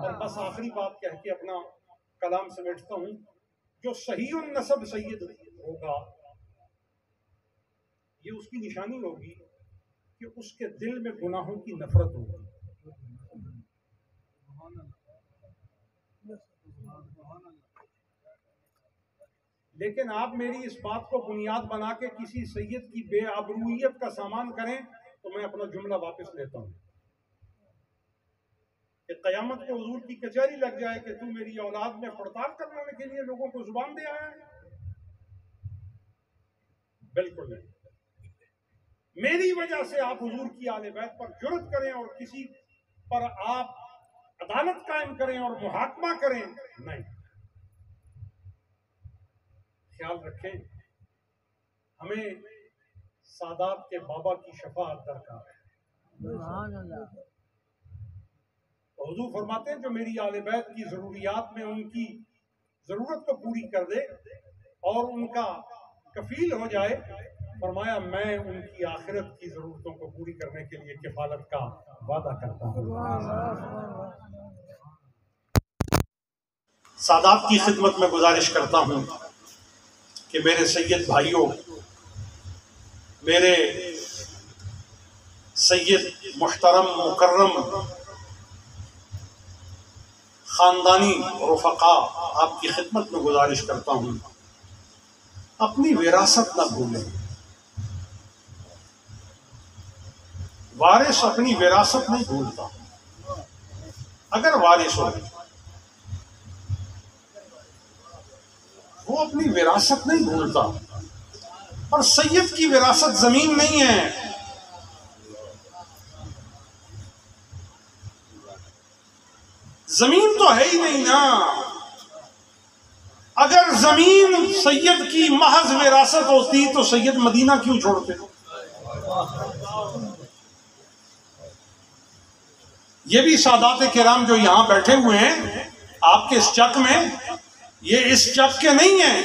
اور بس آخری بات کہہ کے اپنا کلام سمیٹتا ہوں، جو صحیح النسب سید ہوگا یہ اس کی نشانی ہوگی کہ اس کے دل میں گناہوں کی نفرت ہوگی۔ لیکن آپ میری اس بات کو بنیاد بنا کے کسی سید کی بے آبروئیت کا سامان کریں تو میں اپنا جملہ واپس لیتا ہوں۔ کہ قیامت کو حضور کی کچہری لگ جائے کہ تو میری اولاد میں پڑتال کرنے کے لیے لوگوں کو زبان دے آیا ہے؟ بالکل نہیں۔ میری وجہ سے آپ حضور کی آل بیت پر جرأت کریں اور کسی پر آپ عدالت قائم کریں اور محاکمہ کریں، نہیں۔ خیال رکھیں، ہمیں سادات کے بابا کی شفاعت درکار ہے۔ حضور فرماتے ہیں جو میری آل بیت کی ضروریات میں ان کی ضرورت کو پوری کر دے اور ان کا کفیل ہو جائے، فرمایا میں ان کی آخرت کی ضرورتوں کو پوری کرنے کے لیے کفالت کا وعدہ کرتا ہوں۔ سادات کی خدمت میں گزارش کرتا ہوں کہ میرے سید بھائیوں، میرے سید محترم مکرم خاندانی رفقا، آپ کی خدمت میں گزارش کرتا ہوں اپنی وراثت نہ بھولیں۔ وارث اپنی وراثت نہیں بھولتا، اگر وارث ہو وہ اپنی وراثت نہیں بھولتا۔ اور سید کی وراثت زمین نہیں ہے، زمین تو ہے ہی نہیں نا۔ اگر زمین سید کی محض وراثت ہوتی تو سید مدینہ کیوں چھوڑتے؟ یہ بھی سادات کرام جو یہاں بیٹھے ہوئے ہیں آپ کے اس چک میں، یہ اس چک کے نہیں ہیں،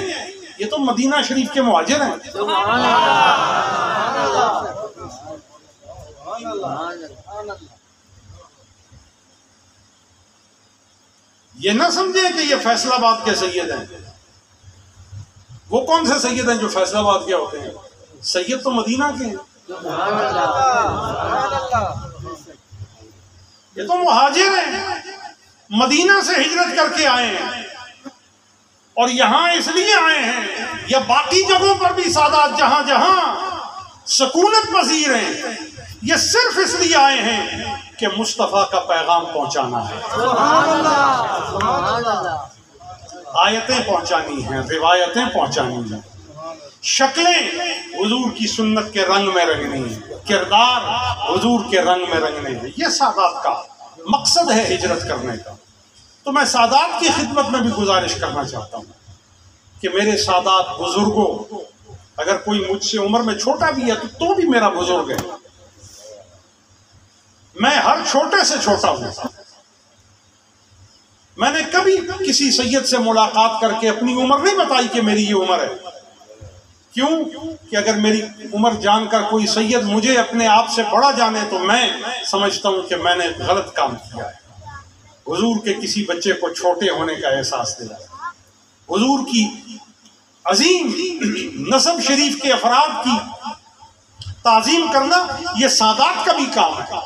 یہ تو مدینہ شریف کے مہاجر ہیں۔ یہ نہ سمجھیں کہ یہ فیصل آباد کے سید ہیں۔ وہ کون سے سید ہیں جو فیصل آباد کے ہوتے ہیں؟ سید تو مدینہ کے ہیں، یہ تو مہاجر ہیں، مدینہ سے ہجرت کر کے آئے ہیں اور یہاں اس لیے آئے ہیں، یا باقی جگہوں پر بھی سادات جہاں جہاں سکونت پذیر ہیں، یہ صرف اس لیے آئے ہیں کہ مصطفیٰ کا پیغام پہنچانا ہے، آیتیں پہنچانی ہیں، روایتیں پہنچانی ہیں، شکلیں حضور کی سنت کے رنگ میں رنگنی ہیں، کردار حضور کے رنگ میں رنگنے ہیں۔ یہ سادات کا مقصد ہے ہجرت کرنے کا۔ تو میں سادات کی خدمت میں بھی گزارش کرنا چاہتا ہوں کہ میرے سادات بزرگوں، اگر کوئی مجھ سے عمر میں چھوٹا بھی ہے تو بھی میرا بزرگ ہے، میں ہر چھوٹے سے چھوٹا ہوں۔ میں نے کبھی کسی سید سے ملاقات کر کے اپنی عمر نہیں بتائی کہ میری یہ عمر ہے۔ کیوں کہ اگر میری عمر جان کر کوئی سید مجھے اپنے آپ سے بڑا جانے تو میں سمجھتا ہوں کہ میں نے غلط کام کیا ہے۔ حضور کے کسی بچے کو چھوٹے ہونے کا احساس دلا، حضور کی عظیم نسب شریف کے افراد کی تعظیم کرنا یہ سادات کا بھی کام ہے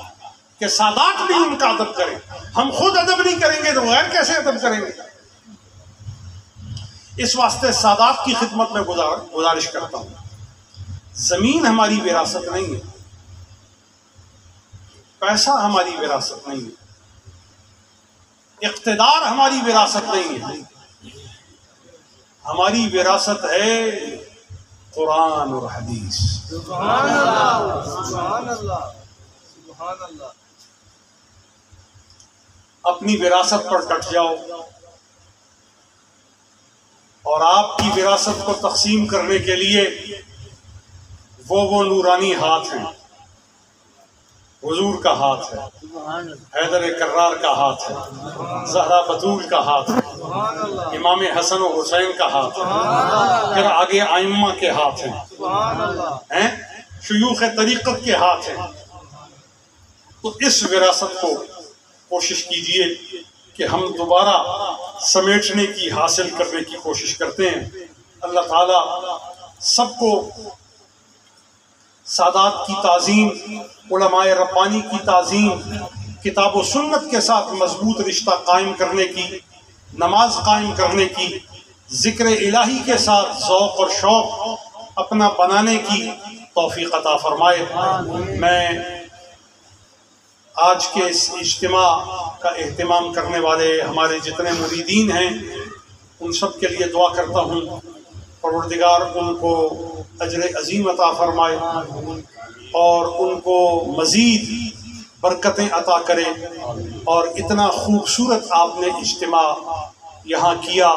کہ سادات بھی ان کا ادب کریں۔ ہم خود ادب نہیں کریں گے تو غیر کیسے ادب کریں گے؟ اس واسطے سادات کی خدمت میں گزارش کرتا ہوں، زمین ہماری وراثت نہیں ہے، پیسہ ہماری وراثت نہیں ہے، اقتدار ہماری وراثت نہیں ہے، ہماری وراثت ہے قرآن اور حدیث۔ سبحان اللہ، سبحان اللہ، سبحان اللہ۔ اپنی وراثت پر ڈٹ جاؤ اور آپ کی وراثت کو تقسیم کرنے کے لیے وہ نورانی ہاتھ ہیں، حضور کا ہاتھ ہے، حیدر کرار کا ہاتھ ہے، زہرا بطول کا ہاتھ ہے، امام حسن و حسین کا ہاتھ ہے، پھر آگے ائمہ کے ہاتھ ہیں، شیوخ طریقت کے ہاتھ ہیں۔ تو اس وراثت کو کوشش کیجئے کہ ہم دوبارہ سمیٹنے کی، حاصل کرنے کی کوشش کرتے ہیں۔ اللہ تعالیٰ سب کو سادات کی تعظیم، علماء ربانی کی تعظیم، کتاب و سنت کے ساتھ مضبوط رشتہ قائم کرنے کی، نماز قائم کرنے کی، ذکر الہی کے ساتھ ذوق اور شوق اپنا بنانے کی توفیق عطا فرمائے۔ میں آج کے اس اجتماع کا اہتمام کرنے والے ہمارے جتنے مریدین ہیں ان سب کے لیے دعا کرتا ہوں پروردگار ان کو اجر عظیم عطا فرمائے اور ان کو مزید برکتیں عطا کرے. اور اتنا خوبصورت آپ نے اجتماع یہاں کیا،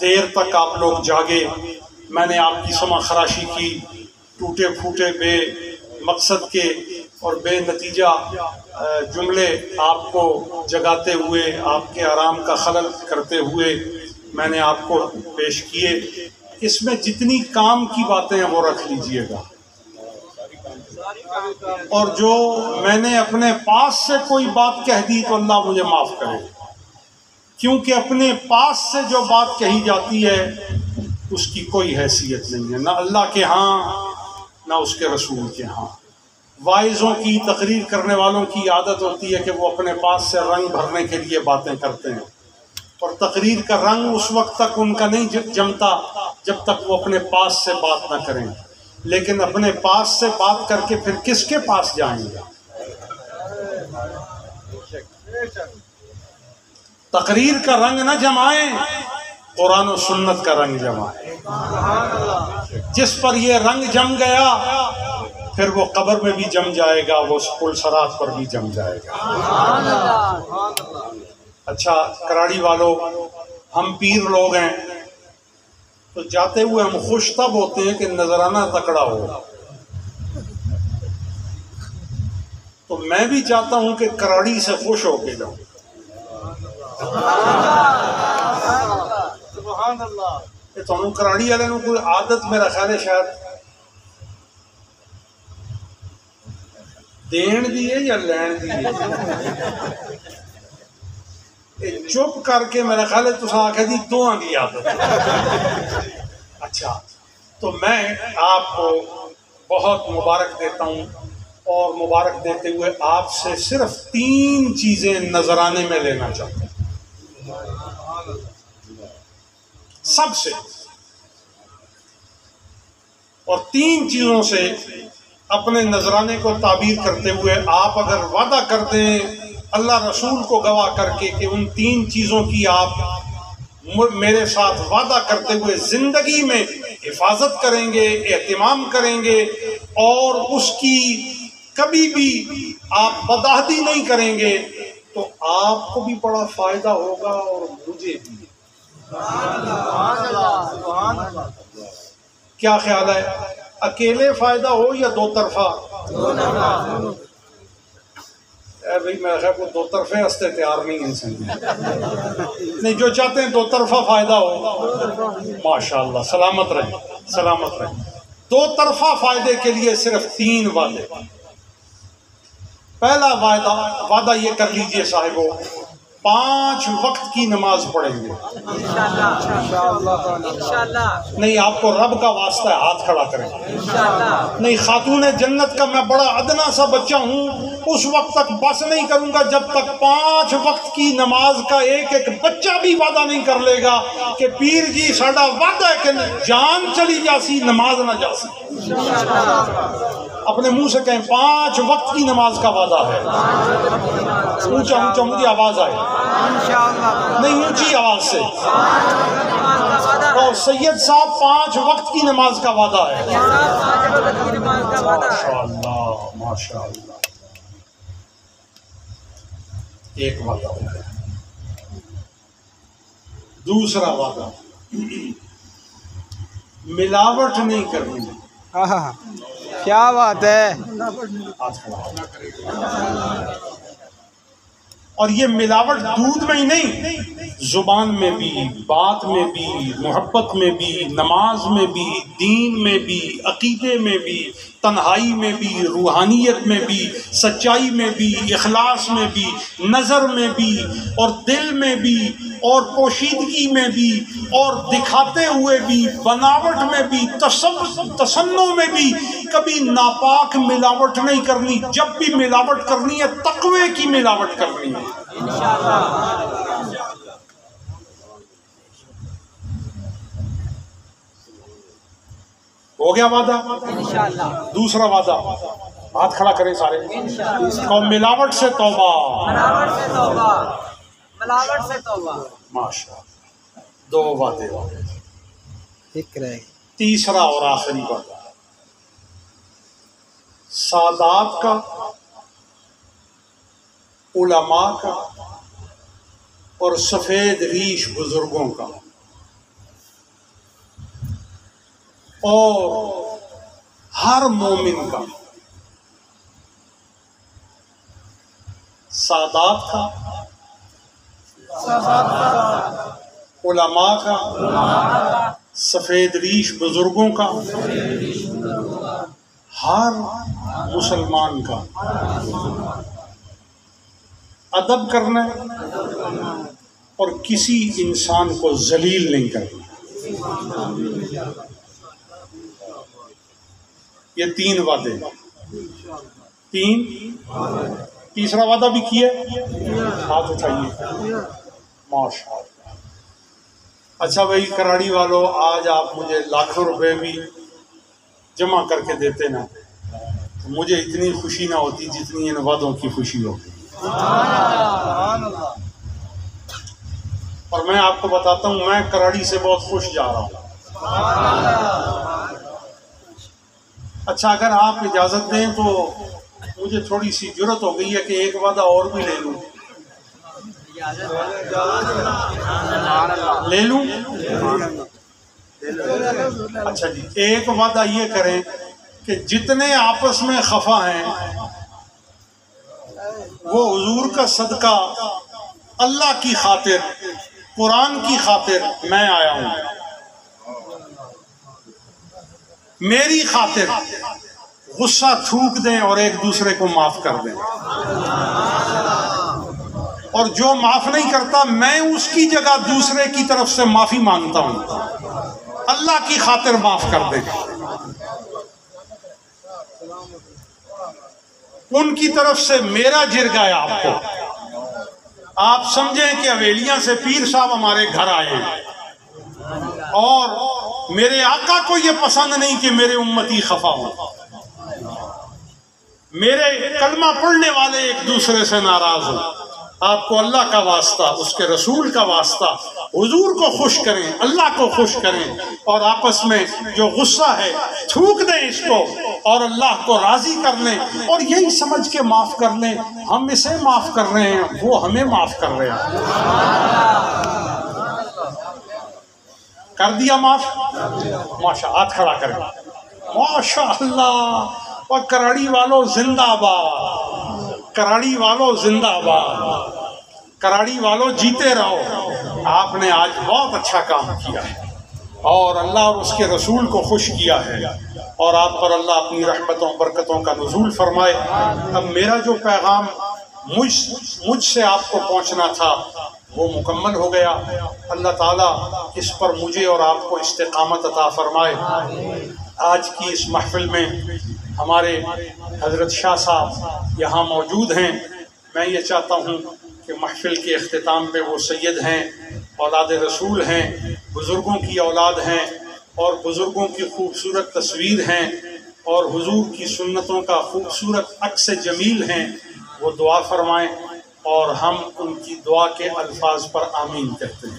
دیر تک آپ لوگ جاگے، میں نے آپ کی سمع خراشی کی، ٹوٹے پھوٹے بے مقصد کے اور بے نتیجہ جملے آپ کو جگاتے ہوئے، آپ کے آرام کا خلل کرتے ہوئے میں نے آپ کو پیش کیے. اس میں جتنی کام کی باتیں ہیں وہ رکھ لیجئے گا، اور جو میں نے اپنے پاس سے کوئی بات کہہ دی تو اللہ مجھے معاف کرے، کیونکہ اپنے پاس سے جو بات کہی جاتی ہے اس کی کوئی حیثیت نہیں ہے، نہ اللہ کے ہاں نہ اس کے رسول کے ہاں. واعظوں کی، تقریر کرنے والوں کی عادت ہوتی ہے کہ وہ اپنے پاس سے رنگ بھرنے کے لیے باتیں کرتے ہیں، اور تقریر کا رنگ اس وقت تک ان کا نہیں جمتا جب تک وہ اپنے پاس سے بات نہ کریں. لیکن اپنے پاس سے بات کر کے پھر کس کے پاس جائیں گے؟ تقریر کا رنگ نہ جمائیں، قرآن و سنت کا رنگ جمائیں. جس پر یہ رنگ جم گیا پھر وہ قبر میں بھی جم جائے گا، وہ پل صراط پر بھی جم جائے گا. اچھا کراڑی والوں، ہم پیر لوگ ہیں تو جاتے ہوئے ہم خوش تب ہوتے ہیں کہ نذرانہ تکڑا ہو. تو میں بھی چاہتا ہوں کہ کراڑی سے خوش ہو کے جاؤں. کہ تمہیں کراڑی والے نے کوئی عادت میرا خیال ہے شاید دین دی ہے یا لین دی ہے. چپ کر کے میرا خیال ہے تو آخر دی دونوں کی عادت. اچھا تو میں آپ کو بہت مبارک دیتا ہوں، اور مبارک دیتے ہوئے آپ سے صرف 3 چیزیں نذرانے میں لینا چاہتا ہوں. سب سے، اور 3 چیزوں سے اپنے نذرانے کو تعبیر کرتے ہوئے آپ اگر وعدہ کر دیں اللہ رسول کو گواہ کر کے کہ ان 3 چیزوں کی آپ میرے ساتھ وعدہ کرتے ہوئے زندگی میں حفاظت کریں گے، اہتمام کریں گے، اور اس کی کبھی بھی آپ بدعہدی نہیں کریں گے، تو آپ کو بھی بڑا فائدہ ہوگا اور مجھے بھی. کیا خیال ہے، اکیلے فائدہ ہو یا 2 طرفہ؟ بھائی میرا خیال کو 2 طرفے ہستے تیار نہیں انسان نہیں، جو چاہتے ہیں 2 طرفہ فائدہ ہو ماشاءاللہ، سلامت رہیں سلامت رہیں. 2 طرفہ فائدے کے لیے صرف 3 وعدے. پہلا وعدہ یہ کر لیجئے صاحبو، 5 وقت کی نماز پڑھیں گے. نہیں آپ کو رب کا واسطہ ہے، ہاتھ کھڑا کریں. نہیں خاتون جنت کا میں بڑا ادنا سا بچہ ہوں، اس وقت تک بس نہیں کروں گا جب تک 5 وقت کی نماز کا ایک بچہ بھی وعدہ نہیں کر لے گا کہ پیر جی ساڈا وعدہ ہے کہ جان چلی جاسی نماز نہ جاسی. اپنے منہ سے کہیں 5 وقت کی نماز کا وعدہ ہے. اونچا اونچا مجھے آواز آئے، نہیں اونچی آواز سے. اور سید صاحب 5 وقت کی نماز کا وعدہ ہے. ماشاءاللہ ماشاءاللہ. ایک وعدہ ہو گیا. دوسرا وعدہ، ملاوٹ نہیں کرنی. کیا بات ہے. اور یہ ملاوٹ دودھ میں ہی نہیں، زبان میں بھی، بات میں بھی، محبت میں بھی، نماز میں بھی، دین میں بھی، عقیدے میں بھی، تنہائی میں بھی، روحانیت میں بھی، سچائی میں بھی، اخلاص میں بھی، نظر میں بھی، اور دل میں بھی، اور پوشیدگی میں بھی، اور دکھاتے ہوئے بھی، بناوٹ میں بھی، تصنع میں بھی کبھی ناپاک ملاوٹ نہیں کرنی. جب بھی ملاوٹ کرنی ہے تقوی کی ملاوٹ کرنی ہے. ہو گیا وعدہ. دوسرا وعدہ، ہاتھ کھڑا کریں سارے، اور ملاوٹ سے توبہ. ملاوٹ سے توبہ. ماشاءاللہ. 2 وعدے ہو گئے. فکر ہے. تیسرا اور آخری وعدہ سادات کا، علماء کا اور سفید ریش بزرگوں کا، اور ہر مومن کا. سادات کا، علماء کا، سفید ریش بزرگوں کا، ہر مسلمان کا. ادب کرنا اور کسی انسان کو ذلیل نہیں کرنا. یہ 3 وعدے. 3. تیسرا وعدہ بھی کیا. ہاتھ اٹھائیے. ماشاءاللہ. اچھا بھائی کراڑی والوں، آج آپ مجھے لاکھوں روپے بھی جمع کر کے دیتے نا تو مجھے اتنی خوشی نہ ہوتی جتنی ان وعدوں کی خوشی ہوتی. اور میں آپ کو بتاتا ہوں، میں کراڑی سے بہت خوش جا رہا ہوں. اچھا اگر آپ اجازت دیں تو مجھے تھوڑی سی جرت ہو گئی ہے کہ ایک وعدہ اور بھی لے لوں. لے لوں؟ اچھا جی، ایک وعدہ یہ کریں کہ جتنے آپس میں خفا ہیں وہ حضور کا صدقہ اللہ کی خاطر، قرآن کی خاطر میں آیا ہوں، میری خاطر غصہ تھوک دیں اور ایک دوسرے کو معاف کر دیں. اور جو معاف نہیں کرتا میں اس کی جگہ دوسرے کی طرف سے معافی مانگتا ہوں، اللہ کی خاطر معاف کر دیں. ان کی طرف سے میرا جرگا ہے آپ کو. آپ سمجھیں کہ حویلیاں سے پیر صاحب ہمارے گھر آئے ہیں اور میرے آقا کو یہ پسند نہیں کہ میرے امتی خفا ہوں، میرے کلمہ پڑھنے والے ایک دوسرے سے ناراض ہوں. آپ کو اللہ کا واسطہ، اس کے رسول کا واسطہ، حضور کو خوش کریں، اللہ کو خوش کریں، اور آپس میں جو غصہ ہے تھوک دیں اس کو اور اللہ کو راضی کر لیں، اور یہی سمجھ کے معاف کر لیں ہم اسے معاف کر رہے ہیں، وہ ہمیں معاف کر رہے ہیں. کر دیا معاف؟ ماشاء. ہاتھ کھڑا کریں. ماشاء اللہ. اور کراڑی والوں زندہ باد، کراڑی والوں زندہ باد، کراڑی والوں جیتے رہو. آپ نے آج بہت اچھا کام کیا ہے اور اللہ اور اس کے رسول کو خوش کیا ہے، اور آپ پر اللہ اپنی رحمتوں برکتوں کا نزول فرمائے. اب میرا جو پیغام مجھ سے آپ کو پہنچنا تھا وہ مکمل ہو گیا. اللہ تعالیٰ اس پر مجھے اور آپ کو استقامت عطا فرمائے. آج کی اس محفل میں ہمارے حضرت شاہ صاحب یہاں موجود ہیں. میں یہ چاہتا ہوں کہ محفل کے اختتام پہ وہ سید ہیں، اولاد رسول ہیں، بزرگوں کی اولاد ہیں، اور بزرگوں کی خوبصورت تصویر ہیں، اور حضور کی سنتوں کا خوبصورت عکس جمیل ہیں. وہ دعا فرمائیں اور ہم ان کی دعا کے الفاظ پر آمین کہتے ہیں.